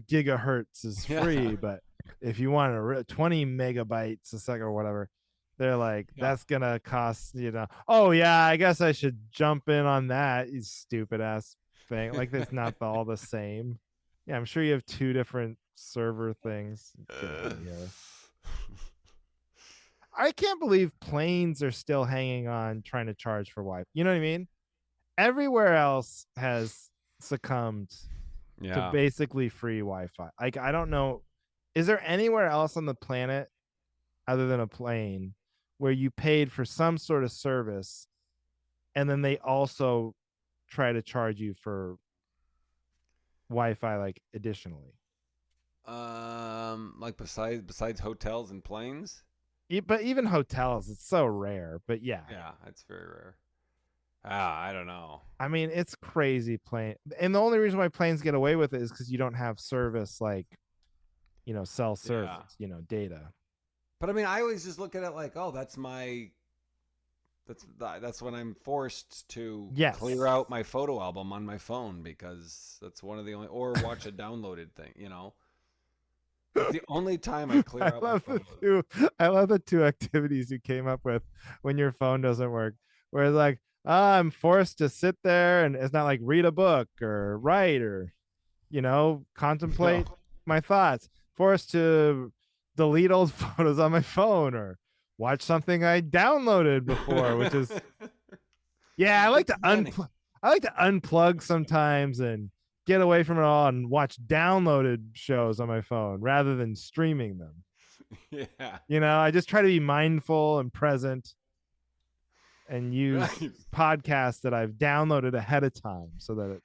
S1: gigahertz is
S2: Yeah,
S1: free, but if you want 20 megabytes a second or whatever, they're like,
S2: yeah.
S1: that's gonna cost, Oh yeah, I guess I should jump in on that, you stupid ass thing. Like it's not all the same. Yeah, I'm sure you have two different server things. Get out of here. I can't believe planes are still hanging on trying to charge for Wi-Fi. You know what I mean? Everywhere else has succumbed to
S2: Yeah.
S1: basically free Wi-Fi. Like I don't know, is there anywhere else on the planet other than a plane where you paid for some sort of service and then they also try to charge you for Wi-Fi like additionally?
S2: Like besides hotels and planes.
S1: But even hotels, it's so rare. But yeah,
S2: Yeah, it's very rare. Ah, I don't know.
S1: I mean, it's crazy plane. And the only reason why planes get away with it is because you don't have service like, cell
S2: Yeah,
S1: service, data.
S2: but I mean, I always just look at it like, oh, that's when I'm forced to clear
S1: Yes.
S2: out my photo album on my phone because that's one of the only, or watch a downloaded thing. That's the only time I
S1: I
S2: clear out my
S1: love the
S2: photos.
S1: two I love the two activities you came up with when your phone doesn't work. Where it's like, I'm forced to sit there and it's not like read a book or write or, contemplate
S2: No,
S1: my thoughts. Forced to delete old photos on my phone or watch something I downloaded before, which is yeah, I like
S2: Good
S1: to
S2: planning.
S1: unplug sometimes and get away from it all and watch downloaded shows on my phone rather than streaming them.
S2: Yeah.
S1: I just try to be mindful and present and use
S2: Nice.
S1: podcasts that I've downloaded ahead of time so that it's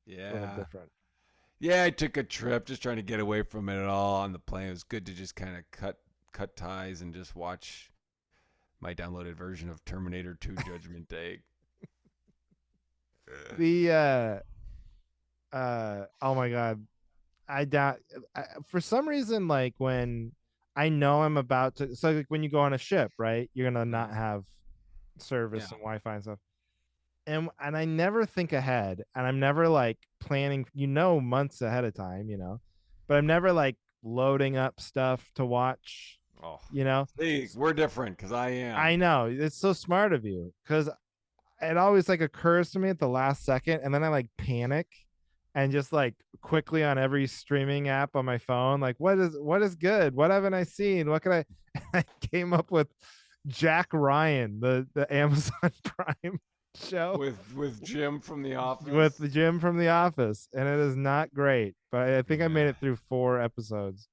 S1: a little
S2: Yeah.
S1: different.
S2: Yeah, I took a trip just trying to get away from it at all on the plane. It was good to just kind of cut ties and just watch my downloaded version of Terminator 2 Judgment Day.
S1: The oh my god, I doubt for some reason like when I know I'm about to so like when you go on a ship, right? You're gonna not
S2: Mhm.
S1: have service
S2: Yeah.
S1: and Wi-Fi and stuff. And I never think ahead and I'm never like planning, months ahead of time, but I'm never like loading up stuff to watch,
S2: Oh,
S1: you know.
S2: see, we're different because I am.
S1: I know it's so smart of you because it always like occurs to me at the last second and then I like panic and just like quickly on every streaming app on my phone like what is good, what haven't I seen, what can I I came up with Jack Ryan, the Amazon Prime show
S2: With Jim from The
S1: with
S2: Office.
S1: the Jim from The Office, and it is not great, but I think I made
S2: Yeah.
S1: it through 4 episodes.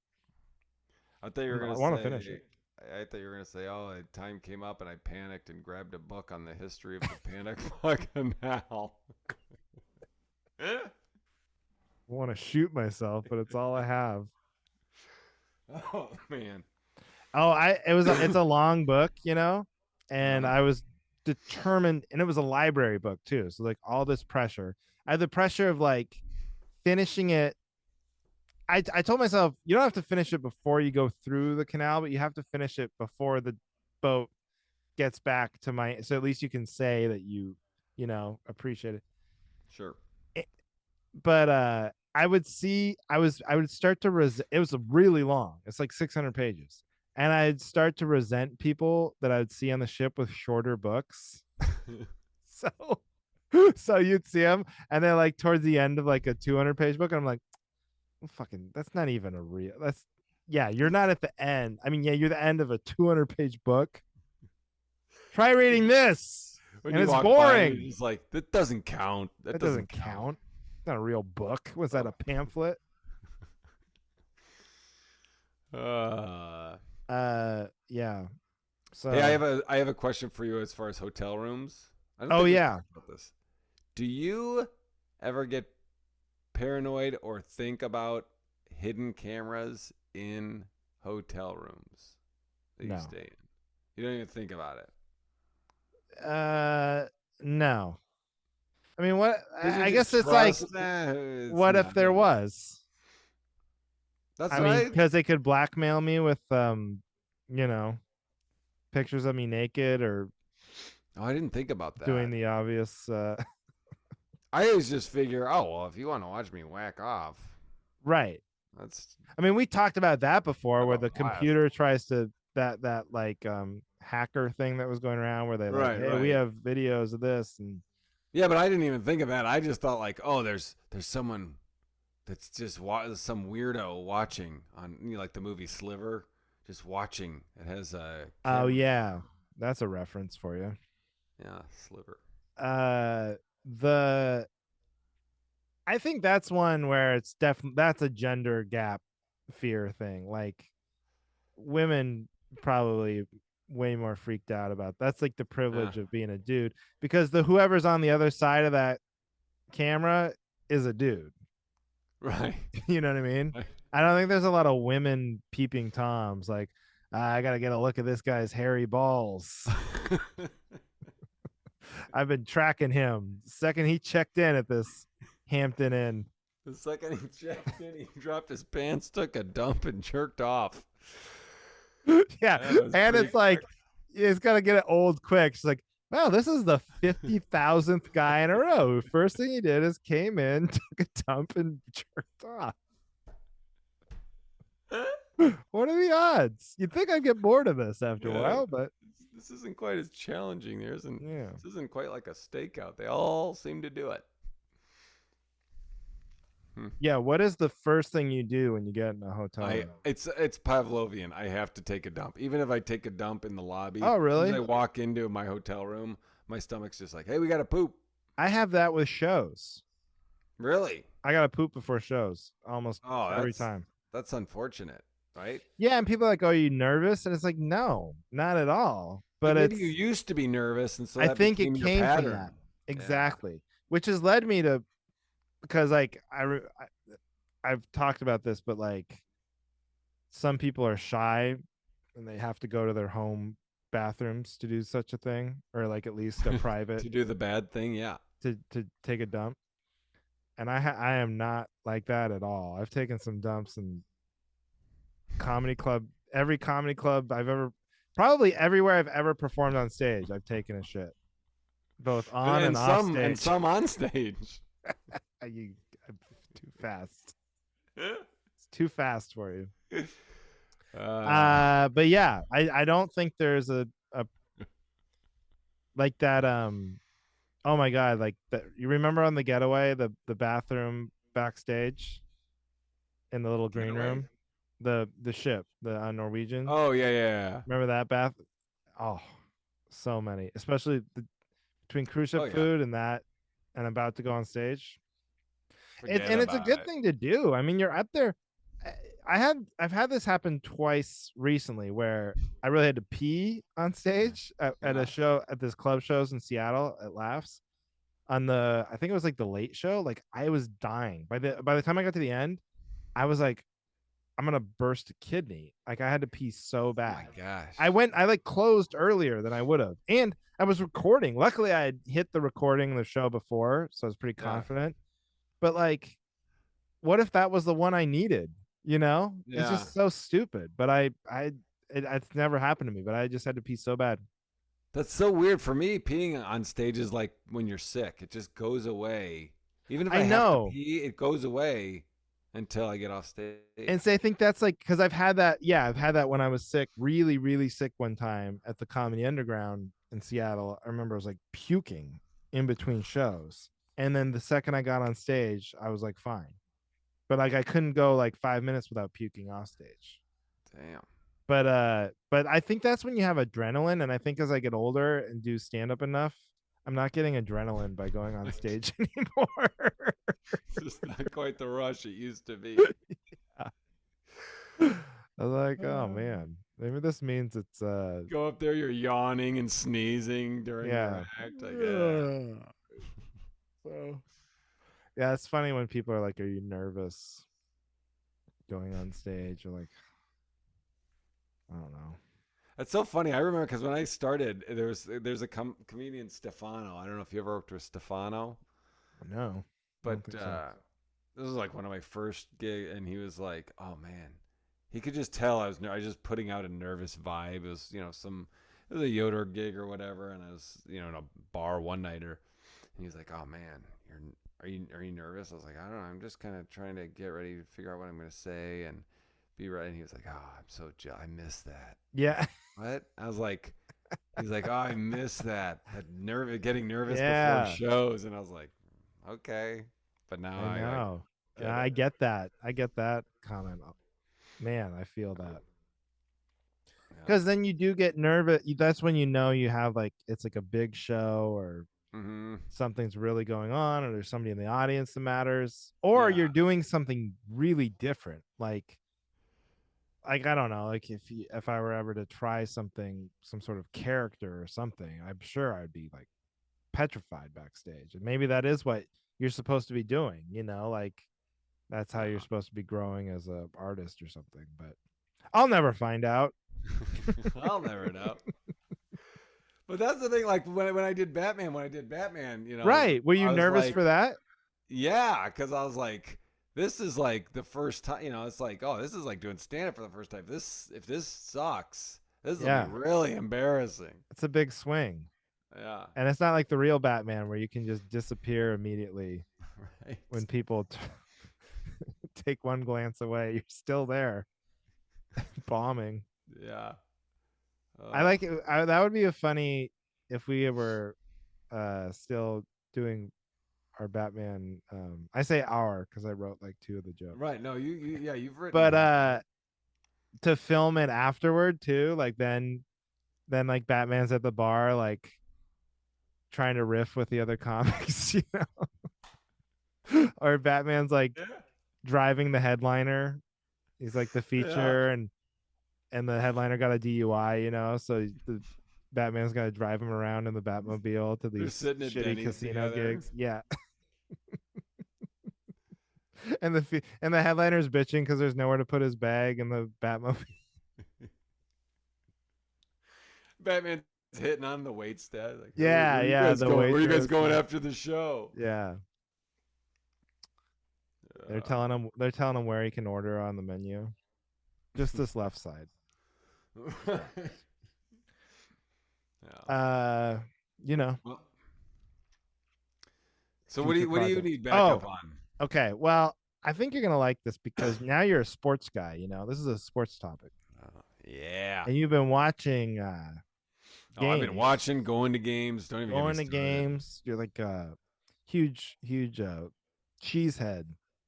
S2: I thought you were
S1: I
S2: gonna
S1: want to finish
S2: say.
S1: it.
S2: I thought you were gonna say, "Oh, a time came up and I panicked and grabbed a book on the history of the panic bug canal."
S1: I want to shoot myself, but it's all I have.
S2: Oh man.
S1: Oh, it's a long book, and
S2: Uh-huh.
S1: I was determined, and it was a library book too. So like all this pressure, I had the pressure of like finishing it. I told myself you don't have to finish it before you go through the canal, but you have to finish it before the boat gets back to my. So at least you can say that appreciate it.
S2: Sure.
S1: But I would start to it was really long. It's like 600 pages. And I'd start to resent people that I'd see on the ship with shorter books. So so you'd see them and then like towards the end of like a 200-page book and I'm like, well, fucking that's not even a real that's yeah, you're not at the end. I mean, yeah, you're the end of a 200-page book. Try reading this.
S2: When
S1: And
S2: you
S1: it's
S2: walk by, you're
S1: boring.
S2: just like, "That doesn't count. That
S1: That
S2: doesn't
S1: doesn't
S2: count."
S1: count. It's not a real book. Was that
S2: Oh.
S1: a pamphlet?
S2: Uh,
S1: Yeah.
S2: hey,
S1: So,
S2: I have a question for you as far as hotel rooms. I don't
S1: oh
S2: think we've
S1: yeah,
S2: talked about this. Do you ever get paranoid or think about hidden cameras in hotel rooms that you
S1: no,
S2: stay in? You don't even think about it
S1: uh, no. I mean, what?
S2: because you
S1: I
S2: just
S1: guess it's like,
S2: trust. It's
S1: what if
S2: not.
S1: there was?
S2: That's
S1: I mean,
S2: right.
S1: because they could blackmail me with, you know, pictures of me naked or
S2: Oh, I didn't think about
S1: doing
S2: that.
S1: the obvious.
S2: I always just figure, oh well, if you want to watch me whack off,
S1: Right.
S2: that's
S1: I mean, we talked about that
S2: I
S1: before,
S2: have
S1: where
S2: a
S1: the
S2: blast.
S1: computer tries to that like hacker thing that was going around, where they like,
S2: Right,
S1: hey, we
S2: right.
S1: have videos of this, and
S2: Yeah, but I didn't even think of that. I just thought like, oh, there's someone that's just some weirdo watching on like the movie Sliver, just watching. It has a
S1: oh
S2: camera.
S1: yeah, that's a reference for you.
S2: Yeah, Sliver.
S1: Uh, the I think that's one where it's definitely that's a gender gap fear thing. Like women probably way more freaked out about that's like the
S2: Yeah,
S1: privilege of being a dude because the whoever's on the other side of that camera is a dude.
S2: right.
S1: You know what I mean?
S2: Right.
S1: I don't think there's a lot of women peeping toms like I gotta get a look at this guy's hairy balls. I've been tracking him. Second he checked in at this Hampton Inn.
S2: The second he checked in, he dropped his pants, took a dump, and jerked off.
S1: Yeah.
S2: That was
S1: And
S2: pretty
S1: it's like,
S2: quick.
S1: it's got to get it old quick. She's like, wow, this is the 50,000th guy in a row. First thing he did is came in, took a dump, and jerked off. What are the odds? You'd think I'd get bored of this after a
S2: Yeah,
S1: while, but
S2: this isn't quite as challenging. There isn't.
S1: yeah.
S2: This isn't quite like a stakeout. They all seem to do it. Hmm.
S1: Yeah, what is the first thing you do when you get in a hotel
S2: I
S1: room?
S2: it's Pavlovian. I have to take a dump. Even if I take a dump in the lobby,
S1: Oh,
S2: as soon as
S1: really?
S2: I walk into my hotel room, my stomach's just like, "Hey, we got to poop."
S1: I have that with shows.
S2: Really?
S1: I gotta poop before shows almost
S2: Oh,
S1: every time.
S2: that's unfortunate, right?
S1: Yeah, and people are like, "Oh, are you nervous?" And it's like, no, not at all.
S2: But
S1: But
S2: maybe you
S1: it's,
S2: used to be nervous, and so
S1: I
S2: that
S1: think it
S2: became your
S1: came from that
S2: pattern. Yeah.
S1: exactly, which has led me to, because like I've talked about this, but like some people are shy and they have to go to their home bathrooms to do such a thing, or like at least a private
S2: To do the bad thing, yeah.
S1: to take a dump. And I am not like that at all. I've taken some dumps in comedy club, every comedy club I've ever, probably everywhere I've ever performed on stage, I've taken a shit, both on and off
S2: And
S1: stage.
S2: some on stage.
S1: You, I'm too fast. It's too fast for you.
S2: uh,
S1: But yeah, I don't think there's a like that. Oh my god, like that. You remember on the Getaway, the bathroom backstage in the little green
S2: Getaway.
S1: room, the ship, the Norwegian.
S2: Oh yeah, yeah, yeah.
S1: Remember that bath? Oh, so many, especially between cruise
S2: Oh
S1: ship
S2: yeah.
S1: food and that, and about to go on stage.
S2: Forget
S1: And it's a
S2: about
S1: good
S2: it.
S1: thing to do. I mean, you're up there. I've had this happen twice recently where I really had to pee on stage at a
S2: Yeah.
S1: show at this club shows in Seattle at Laughs on the, I think it was like the late show. Like I was dying by the time I got to the end. I was like, I'm gonna burst a kidney. Like I had to pee so
S2: Oh my
S1: bad.
S2: gosh.
S1: I like closed earlier than I would have, and I was recording. Luckily, I had hit the recording the show before, so I was pretty
S2: Yeah.
S1: confident. But like, what if that was the one I needed? You know, it's
S2: Yeah.
S1: just so stupid. But it's never happened to me. But I just had to pee so bad.
S2: That's so weird for me. Peeing on stage is like when you're sick; it just goes away. Even if
S1: I
S2: I have to
S1: know,
S2: pee, it goes away until I get off
S1: and
S2: stage.
S1: so I think that's like because I've had that. Yeah, I've had that when I was sick, really, really sick one time at the Comedy Underground in Seattle. I remember I was like puking in between shows, and then the second I got on stage, I was like fine. But like I couldn't go like 5 minutes without puking off stage.
S2: Damn.
S1: But I think that's when you have adrenaline, and I think as I get older and do stand up enough, I'm not getting adrenaline by going on stage anymore.
S2: It's just not quite the rush it used to be.
S1: I was like, oh
S2: Uh,
S1: man, maybe this means it's
S2: Go up there, you're yawning and sneezing during your
S1: yeah.
S2: act. Like, yeah.
S1: So yeah, it's funny when people are like, "Are you nervous going on stage?" Or like, I don't know.
S2: That's so funny. I remember because when I started, there's a comedian Stefano. I don't know if you ever worked with Stefano,
S1: No, I
S2: but
S1: don't think so.
S2: this was like one of my first gig, and he was like, "Oh man," he could just tell I was just putting out a nervous vibe. It was it was a Yoder gig or whatever, and I was in a bar one nighter, and he's like, "Oh man, are you nervous?" I was like, "I don't know. I'm just kind of trying to get ready to figure out what I'm gonna say and be ready." And he was like, "Oh, I'm so I miss that." I was
S1: Yeah,
S2: like, "What?" I was like, he's like, "Oh, I miss that getting nervous before
S1: yeah,
S2: shows." And I was like, "Okay," but now
S1: I
S2: I like
S1: know.
S2: get
S1: I
S2: it.
S1: get that. I get that comment. Man, I feel that.
S2: Yeah.
S1: Because then you do get nervous. That's when you know you have like it's like a big show or
S2: Hmm.
S1: something's really going on, or there's somebody in the audience that matters, or
S2: Yeah.
S1: you're doing something really different. Like I don't know, like if I were ever to try something, some sort of character or something, I'm sure I'd be like petrified backstage. And maybe that is what you're supposed to be doing. Like that's how you're
S2: Yeah.
S1: supposed to be growing as a artist or something. But I'll never find out.
S2: I'll never know. But that's the thing. Like when I did Batman,
S1: Right? Were you
S2: I was
S1: nervous
S2: like,
S1: for that?
S2: yeah, because I was like, this is like the first time. It's like, oh, this is like doing stand up for the first time. If this sucks, this will be
S1: Yeah,
S2: really embarrassing.
S1: it's a big swing.
S2: Yeah.
S1: And it's not like the real Batman where you can just disappear immediately
S2: Right.
S1: when people take one glance away. You're still there bombing.
S2: Yeah.
S1: I
S2: Oh.
S1: like it. That would be a funny if we were still doing. our Batman. I say our because I wrote like two of the jokes.
S2: Right. No, yeah, you've written
S1: But
S2: one.
S1: to film it afterward too, like then like Batman's at the bar like trying to riff with the other comics, or Batman's like
S2: Yeah.
S1: driving the headliner. He's like the
S2: Yeah.
S1: feature, and the headliner got a DUI, so the Batman's got to drive him around in the Batmobile to
S2: They're
S1: these
S2: sitting at
S1: shitty
S2: Denny's
S1: casino
S2: together.
S1: gigs. Yeah, and the headliner's bitching because there's nowhere to put his bag in the Batmobile.
S2: Batman's hitting on the wait stat. Like, hey,
S1: Yeah,
S2: where are you
S1: yeah,
S2: guys
S1: the
S2: going? Where are you guys
S1: waitress.
S2: going after the show?
S1: Yeah, they're
S2: Uh,
S1: telling him they're telling him where he can order on the menu. Just this left side.
S2: yeah.
S1: Uh, you know,
S2: Well, so
S1: future
S2: what do you
S1: project.
S2: need backup
S1: Oh,
S2: on?
S1: okay. Well, I think you're gonna like this because now you're a sports guy. This is a sports topic,
S2: Yeah.
S1: and you've been watching
S2: Oh, I've been
S1: games,
S2: watching, going to games. Don't even get me
S1: going to
S2: started.
S1: games. You're like a huge cheesehead.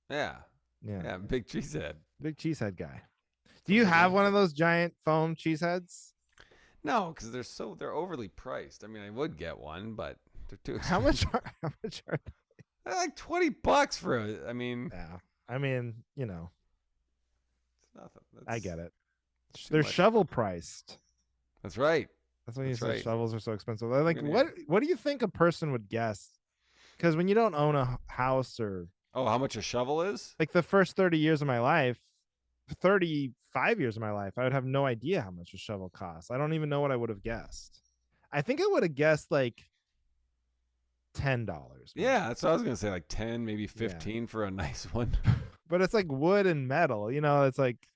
S2: Yeah.
S1: Yeah,
S2: Yeah, big cheesehead.
S1: big cheesehead guy. Do
S2: Some
S1: you
S2: big
S1: have one
S2: answer.
S1: of those giant foam cheeseheads?
S2: No, because they're overly priced. I mean, I would get one, but they're too
S1: How much?
S2: expensive.
S1: How much are?
S2: They're like $20 for it. I mean,
S1: Yeah, I mean,
S2: it's nothing.
S1: I
S2: That's
S1: get it.
S2: too
S1: They're
S2: much.
S1: shovel priced.
S2: That's right.
S1: That's when you
S2: That's
S1: said
S2: right.
S1: shovels are so expensive.
S2: I'm
S1: Like,
S2: gonna get.
S1: what do you think a person would guess? Because when you don't own a house, or
S2: Oh, how much a shovel is?
S1: like the first 30 years of my life, 35 years of my life, I would have no idea how much a shovel costs. I don't even know what I would have guessed. I think I would have guessed like $10 maybe.
S2: Yeah, that's what I was gonna say. Like 10, maybe
S1: Yeah.
S2: 15 for a nice one.
S1: But it's like wood and metal, it's like,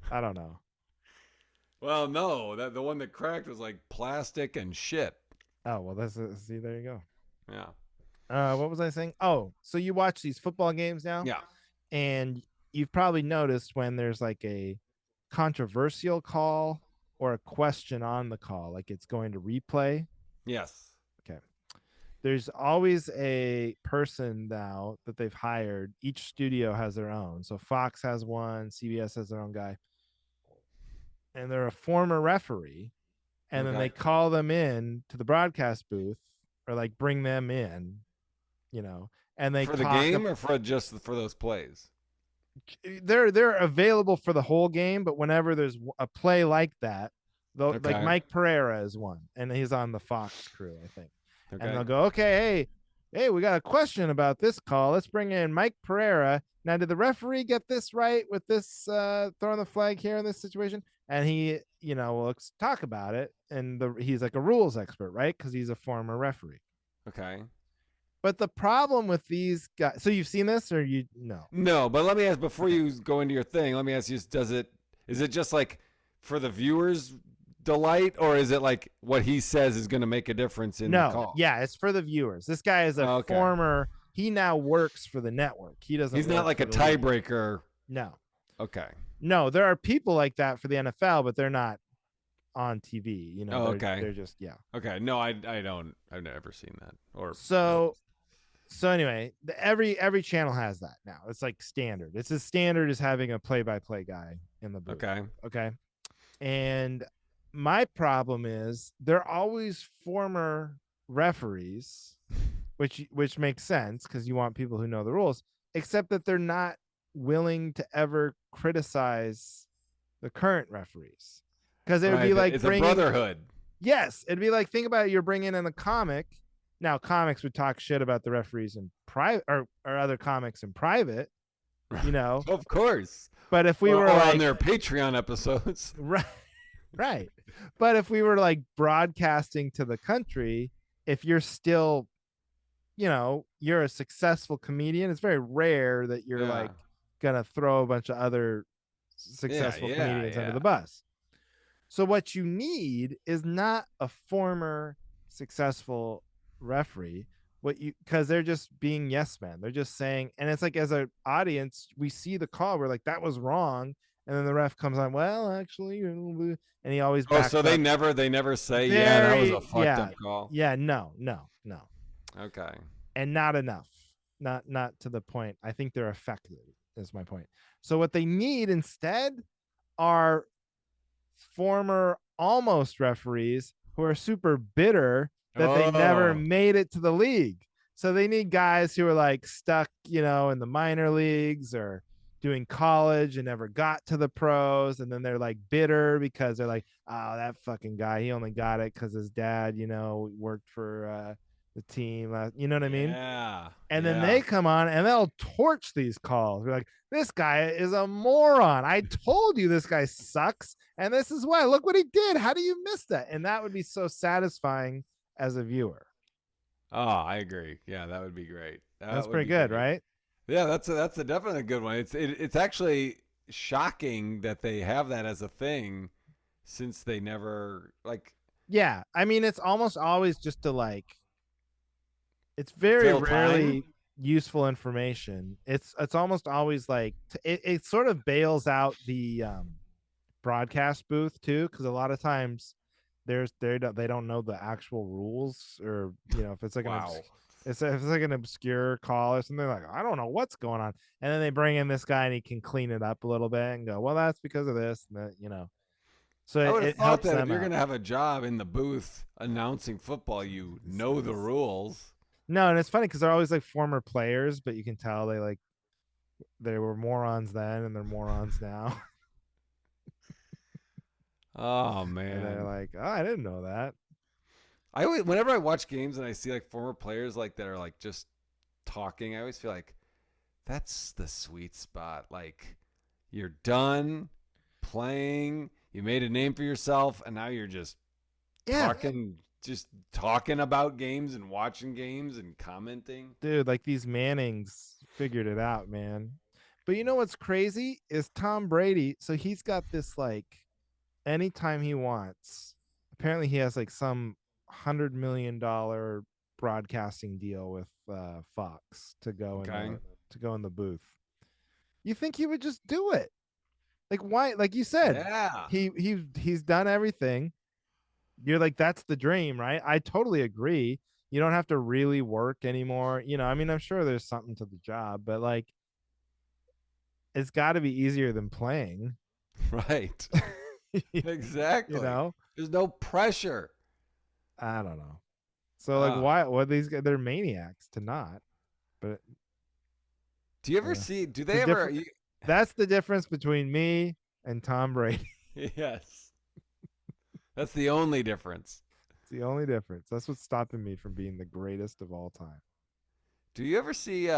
S1: I don't know.
S2: Well, no, that the one that cracked was like plastic and shit.
S1: Oh, well, see, there you go.
S2: Yeah.
S1: What was I saying? Oh, so you watch these football games now,
S2: Yeah.
S1: and you've probably noticed when there's like a controversial call or a question on the call, like it's going to replay.
S2: Yes.
S1: Okay. There's always a person now that they've hired. Each studio has their own. So Fox has one, CBS has their own guy, and they're a former referee. And then
S2: Okay.
S1: they call them in to the broadcast booth, or like bring them in, and they
S2: For the
S1: talk.
S2: game or for just for those plays?
S1: They're available for the whole game, but whenever there's a play like that, though, like
S2: Okay.
S1: Mike Pereira is one, and he's on the Fox crew, I think. And
S2: Okay.
S1: they'll go, okay, hey, we got a question about this call. Let's bring in Mike Pereira. Now, did the referee get this right with this throwing the flag here in this situation? And he, will talk about it, and he's like a rules expert, right? Because he's a former referee.
S2: Okay.
S1: But the problem with these guys, so you've seen this, or you no?
S2: No, but let me ask before you go into your thing. Let me ask you: is it just like for the viewers' delight, or is it like what he says is going to make a difference in the
S1: No,
S2: call?
S1: yeah, it's for the viewers. This guy is a
S2: Okay.
S1: former. He now works for the network. He doesn't.
S2: He's not
S1: work
S2: like
S1: for
S2: a
S1: the league.
S2: tiebreaker.
S1: No,
S2: Okay.
S1: no, there are people like that for the NFL, but they're not on TV.
S2: Oh,
S1: they're,
S2: okay.
S1: they're just yeah.
S2: Okay. No, I don't. I've never seen that. Or
S1: So anyway, every channel has that now. It's like standard. It's as standard as having a play-by-play guy in the booth.
S2: okay.
S1: Okay. And my problem is they're always former referees, which makes sense because you want people who know the rules, except that they're not willing to ever criticize the current referees. Because it would be like
S2: it's
S1: bringing,
S2: a brotherhood.
S1: yes, it'd be like, think about it, you're bringing in a comic. Now, comics would talk shit about the referees in private, or other comics in private,
S2: Of course.
S1: But if we were
S2: or
S1: like
S2: on their Patreon episodes.
S1: right, right. But if we were like broadcasting to the country, if you're still, you're a successful comedian, it's very rare that you're like gonna throw a bunch of other successful comedians under the bus. So what you need is not a former successful referee. Because they're just being yes men. They're just saying, and it's like as an audience, we see the call, we're like, that was wrong. And then the ref comes on, well, actually, and he always backs
S2: so they
S1: up.
S2: never say, yeah, that was a fucked up call.
S1: Yeah, no.
S2: Okay.
S1: and not enough. Not to the point. I think they're effective. Is my point. So what they need instead are former almost referees who are super bitter that they never
S2: Oh,
S1: made it to the league. So they need guys who are like stuck, in the minor leagues or doing college and never got to the pros. And then they're like bitter because they're like, oh, that fucking guy, he only got it because his dad, worked for the team. You know what I mean?
S2: yeah,
S1: And then
S2: yeah.
S1: they come on and they'll torch these calls. They're like, this guy is a moron. I told you this guy sucks. And this is why. Look what he did. How do you miss that? And that would be so satisfying as a viewer.
S2: Oh, I agree. Yeah, that would be great.
S1: That's
S2: That would
S1: pretty
S2: be
S1: good,
S2: great.
S1: right?
S2: Yeah, that's a definitely a good one. It's actually shocking that they have that as a thing since they never like
S1: Yeah. I mean, it's almost always just to like, it's very
S2: fill time.
S1: rarely useful information. It's almost always like, it sort of bails out the broadcast booth too, because a lot of times they don't know the actual rules, or if it's like
S2: Wow.
S1: if it's like an obscure call or something, like I don't know what's going on, and then they bring in this guy and he can clean it up a little bit and go, well, that's because of this and that. So
S2: I
S1: it,
S2: would have
S1: it
S2: thought
S1: helps
S2: that if
S1: them
S2: you're
S1: out.
S2: going to have a job in the booth announcing football, you know the rules.
S1: No, and it's funny because they're always like former players, but you can tell they were morons then and they're morons now.
S2: Oh
S1: And they're
S2: man.
S1: like, oh, I didn't know that.
S2: I always, whenever I watch games and I see like former players like that are like just talking, I always feel like that's the sweet spot. Like you're done playing, you made a name for yourself, and now you're
S1: Yeah,
S2: talking about games and watching games and commenting.
S1: dude, like these Mannings figured it out, man. But you know what's crazy is Tom Brady. So he's got this like anytime he wants. Apparently, he has like some $100 million broadcasting deal with Fox to go in
S2: Okay.
S1: the booth. You think he would just do it? Like why? Like you said,
S2: Yeah.
S1: he's done everything. You're like, that's the dream, right? I totally agree. You don't have to really work anymore. I mean, I'm sure there's something to the job, but like, it's got to be easier than playing.
S2: Right.
S1: you
S2: Exactly.
S1: know,
S2: There's no pressure.
S1: I don't know. So like,
S2: Oh.
S1: why? What these guys? They're maniacs to not. But
S2: Do you ever
S1: uh,
S2: see? Do
S1: the
S2: they ever?
S1: different. That's the difference between me and Tom Brady.
S2: Yes. That's the only difference.
S1: It's the only difference. That's what's stopping me from being the greatest of all time.
S2: Do you ever see?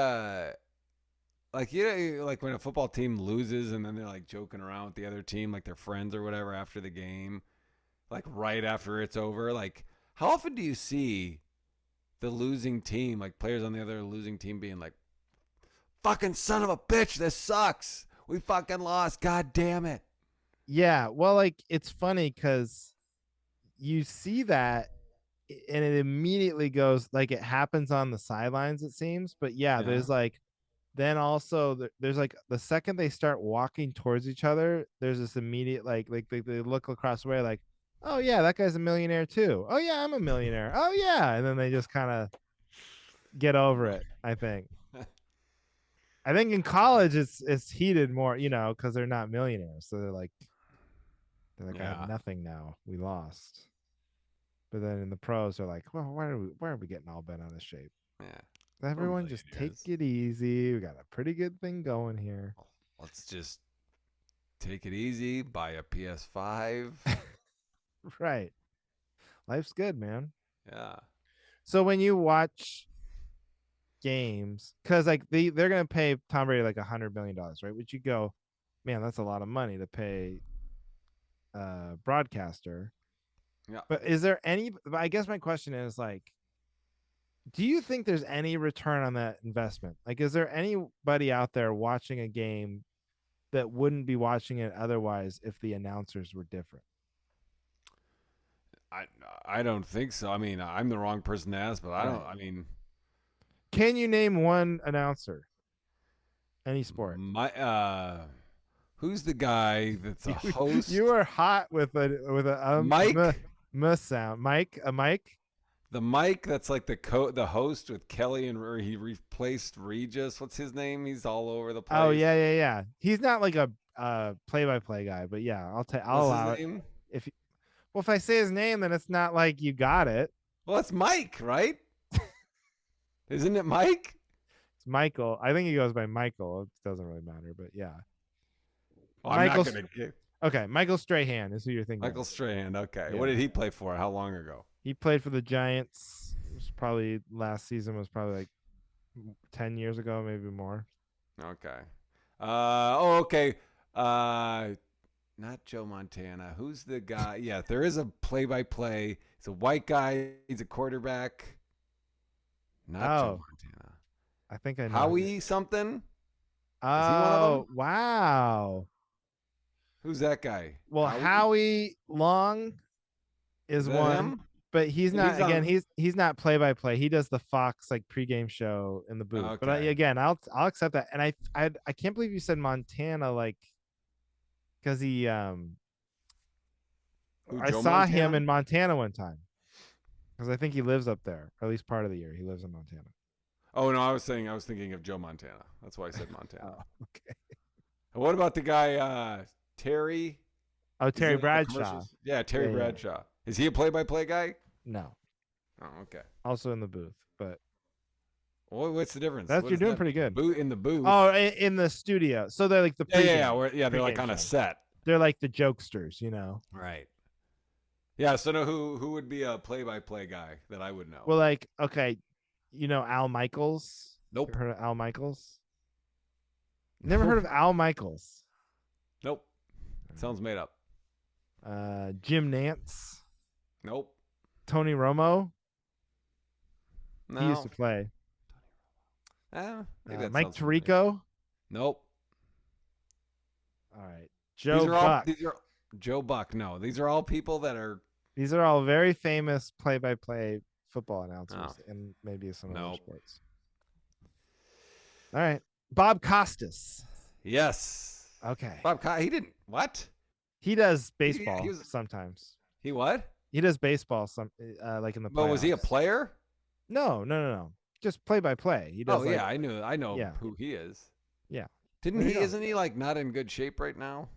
S2: Like like when a football team loses and then they're like joking around with the other team, like their friends or whatever after the game, like right after it's over. Like, how often do you see the losing team, like players on the other losing team, being like, "Fucking son of a bitch, this sucks. We fucking lost. God damn it."
S1: Yeah, well, like it's funny because you see that and it immediately goes like it happens on the sidelines, it seems. But yeah,
S2: Yeah.
S1: there's like then also there's like the second they start walking towards each other, there's this immediate like they look across the way like, oh yeah, that guy's a millionaire too. Oh yeah, I'm a millionaire. Oh yeah, and then they just kind of get over it. I think in college it's heated more, because they're not millionaires, so they're like I have
S2: Yeah.
S1: nothing now. We lost. But then in the pros, they're like, well, why are we getting all bent out of shape?
S2: Yeah. We're
S1: Everyone just take
S2: millionaires.
S1: it easy. We got a pretty good thing going here.
S2: Let's just take it easy. Buy a PS5.
S1: Right. Life's good, man.
S2: Yeah.
S1: So when you watch games, because like they're gonna pay Tom Brady like $100 million, right? Which you go, man, that's a lot of money to pay a broadcaster.
S2: Yeah.
S1: But is there any? I guess my question is like, do you think there's any return on that investment? Like, is there anybody out there watching a game that wouldn't be watching it otherwise if the announcers were different?
S2: I I don't think so. I mean, I'm the wrong person to ask, but I don't.
S1: Right.
S2: I mean,
S1: Can you name one announcer? Any sport?
S2: my who's the guy that's a
S1: You you
S2: host?
S1: are hot with a
S2: Mike.
S1: sound. Mike, a Mike.
S2: The Mike that's like the host with Kelly and where he replaced Regis. What's his name? He's all over the
S1: Oh
S2: place.
S1: yeah. He's not like a play-by-play guy, but yeah, I'll
S2: What's his
S1: allow it.
S2: name?
S1: If well, if I say his name, then it's not like you got it.
S2: Well, it's Mike, right? Isn't it Mike?
S1: It's Michael. I think he goes by Michael. It doesn't really matter, but yeah.
S2: Well, I'm not
S1: Michael.
S2: gonna get
S1: Okay, Michael Strahan is who you're thinking
S2: Michael
S1: of.
S2: Strahan. Okay, what
S1: Yeah,
S2: did he play for? How long ago?
S1: he played for the Giants. It was probably last season was probably like 10 years ago, maybe more.
S2: Okay. Okay. Uh, Not Joe Montana. Who's the guy? Yeah, there is a play-by-play. He's a white guy. He's a quarterback. Not Joe
S1: Oh,
S2: Montana.
S1: I think I know.
S2: Howie something? Is he one of them?
S1: Oh, wow.
S2: Who's that guy?
S1: Well,
S2: Howie?
S1: Howie Long
S2: Is
S1: is
S2: that
S1: one,
S2: him?
S1: but he's
S2: And
S1: not.
S2: he's
S1: Again,
S2: on.
S1: he's not play by play. He does the Fox like pregame show in the booth. But
S2: Okay.
S1: again, I'll accept that. And I can't believe you said Montana like because he
S2: Who,
S1: I
S2: Joe
S1: saw him
S2: Montana?
S1: in Montana one time because I think he lives up there, or at least part of the year he lives in Montana.
S2: Oh no, I was thinking of Joe Montana. That's why I said Montana.
S1: Oh, okay.
S2: And what about the guy Terry?
S1: Oh,
S2: Is he
S1: Terry
S2: in all the
S1: Bradshaw.
S2: commercials? Yeah, Terry
S1: Yeah.
S2: Bradshaw. Is he a play-by-play guy?
S1: No,
S2: Oh, okay.
S1: also in the booth, but
S2: Well, what's the difference?
S1: that's
S2: What
S1: you're
S2: does
S1: doing
S2: that
S1: pretty
S2: mean?
S1: good.
S2: In the booth.
S1: Oh, in the studio. So they're like the pregame,
S2: Yeah. They're like
S1: pregame
S2: on a
S1: show.
S2: set.
S1: They're like the jokesters, you know.
S2: Right. Yeah. So no, who would be a play-by-play guy that I would know?
S1: Well, like okay, you know Al Michaels. You
S2: Nope.
S1: heard of Al Michaels? Never heard
S2: Nope.
S1: of Al Michaels.
S2: Nope. Sounds made up.
S1: Jim Nance,
S2: Nope.
S1: Tony Romo. He used
S2: No.
S1: to play.
S2: Maybe that
S1: Mike
S2: sounds familiar.
S1: Tirico.
S2: Nope.
S1: All right,
S2: These
S1: Joe
S2: are all.
S1: Buck.
S2: These are Joe Buck. No, these are all people that are.
S1: These are all very famous play-by-play football announcers,
S2: Oh,
S1: and maybe some other
S2: nope.
S1: sports. All right, Bob Costas.
S2: Yes.
S1: Okay,
S2: He didn't. What?
S1: he does
S2: He
S1: baseball
S2: was.
S1: sometimes.
S2: He what?
S1: He does baseball like in the
S2: But was he a
S1: playoffs.
S2: player?
S1: No. Just play-by-play. He
S2: Oh
S1: does like
S2: yeah, I knew. I know
S1: yeah,
S2: who he is.
S1: yeah.
S2: Didn't
S1: There you
S2: he?
S1: go.
S2: Isn't he like not in good shape right now?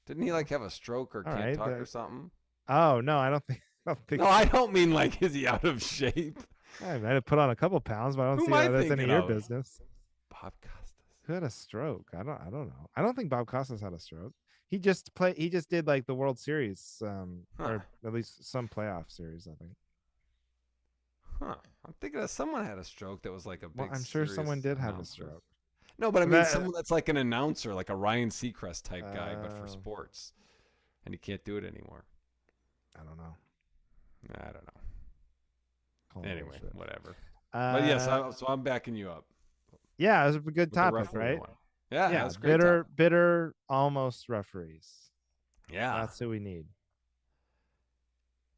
S2: Didn't he like have a stroke or
S1: All
S2: can't
S1: right.
S2: talk or something?
S1: Oh no, I don't think. I don't think
S2: No,
S1: so.
S2: I don't mean like is he out of shape?
S1: I might have put on a couple pounds, but I don't
S2: Who
S1: see
S2: am I
S1: how that's any
S2: thinking
S1: of your
S2: of?
S1: business.
S2: Bob Costas.
S1: Who had a stroke? I don't know. I don't think Bob Costas had a stroke. He just played. He just did like the World Series,
S2: Huh.
S1: or at least some playoff series. I think.
S2: Huh. I'm thinking of someone had a stroke that was like a
S1: Well,
S2: big
S1: I'm sure someone
S2: serious
S1: did have a
S2: announcer.
S1: stroke.
S2: No, but I
S1: And
S2: mean
S1: that,
S2: someone that's like an announcer, like a Ryan Seacrest type guy, but for
S1: uh,
S2: sports, and he can't do it anymore.
S1: I don't know.
S2: I don't know.
S1: Call it
S2: Anyway,
S1: bullshit.
S2: whatever. But yes, so I'm backing you up
S1: Yeah, it was a good
S2: with the
S1: topic,
S2: referee
S1: right?
S2: one. Yeah,
S1: Yeah,
S2: that's a great topic.
S1: bitter, almost referees.
S2: Yeah,
S1: That's who we need.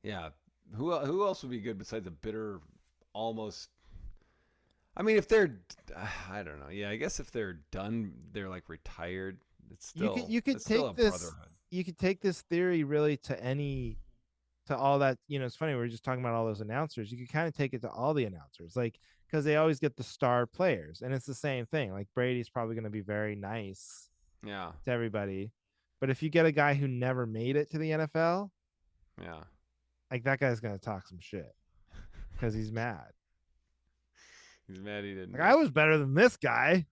S2: yeah. Who else would be good besides a bitter, almost? I mean, if they're, I don't know. Yeah, I guess if they're done, they're like retired.
S1: You could
S2: it's still
S1: take
S2: a
S1: this
S2: brotherhood.
S1: you could take this theory really to all that, it's funny, we are just talking about all those announcers. You could kind of take it to all the announcers, like because they always get the star players, and it's the same thing. Like Brady's probably going to be very nice
S2: Yeah,
S1: to everybody, but if you get a guy who never made it to the NFL,
S2: yeah.
S1: like that guy's going to talk some shit because he's mad.
S2: He's mad he didn't
S1: Like
S2: make
S1: I
S2: it.
S1: was better than this guy,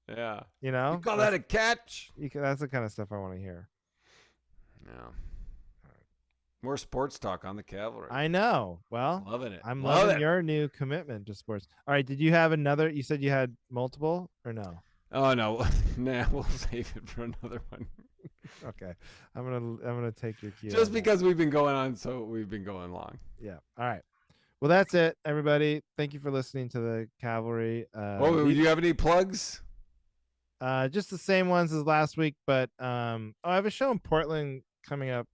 S2: Yeah.
S1: you
S2: You
S1: know.
S2: call that a catch?
S1: That's the kind of stuff I want to hear.
S2: Yeah. More sports talk on the Cavalry.
S1: I know. Well,
S2: Loving it.
S1: I'm
S2: Love
S1: loving
S2: it.
S1: your new commitment to sports. All right. Did you have another? You said you had multiple or no?
S2: Oh no, nah, we'll save it for another one.
S1: Okay. I'm gonna take your cue.
S2: Just
S1: on that.
S2: because we've been going on, so we've been going long.
S1: Yeah. All right. Well, that's it, everybody. Thank you for listening to the Cavalry.
S2: Oh, do you have any plugs?
S1: Just the same ones as last week, but I have a show in Portland coming up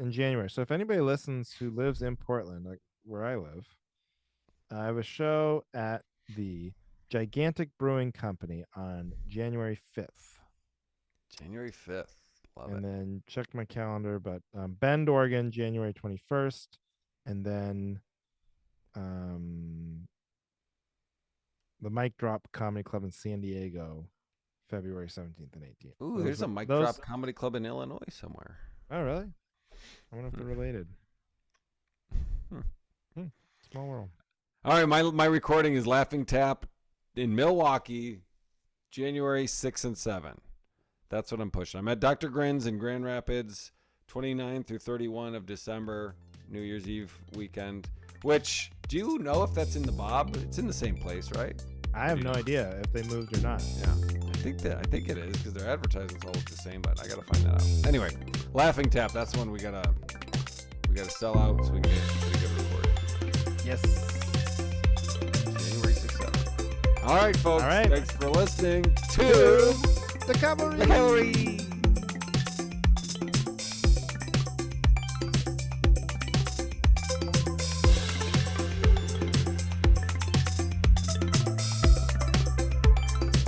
S1: in January. So if anybody listens who lives in Portland, like where I live, I have a show at the Gigantic Brewing Company on January 5th.
S2: January 5th. Love
S1: And
S2: it.
S1: then check my calendar, but Bend, Oregon, January 21st, and then the Mic Drop Comedy Club in San Diego, February 17th and 18th.
S2: Ooh, there's a Mic Drop Comedy Club in Illinois somewhere.
S1: Oh, really? I wonder if they're related. Small world.
S2: All right, my recording is Laughing Tap in Milwaukee, January 6 and 7. That's what I'm pushing. I'm at Dr. Grin's in Grand Rapids, 29 through 31 of December, New Year's Eve weekend. Which, do you know if that's in the Bob? It's in the same place, right?
S1: I have no idea if they moved or not.
S2: Yeah, I think it is because their advertisements all look the same, but I gotta find that out. Anyway, Laughing Tap. That's one we gotta sell out so we can get a good recording.
S1: Yes.
S2: January 6th, 7th. All right, folks.
S1: All right.
S2: Thanks for listening to
S1: the Cavalry.
S2: The Cavalry.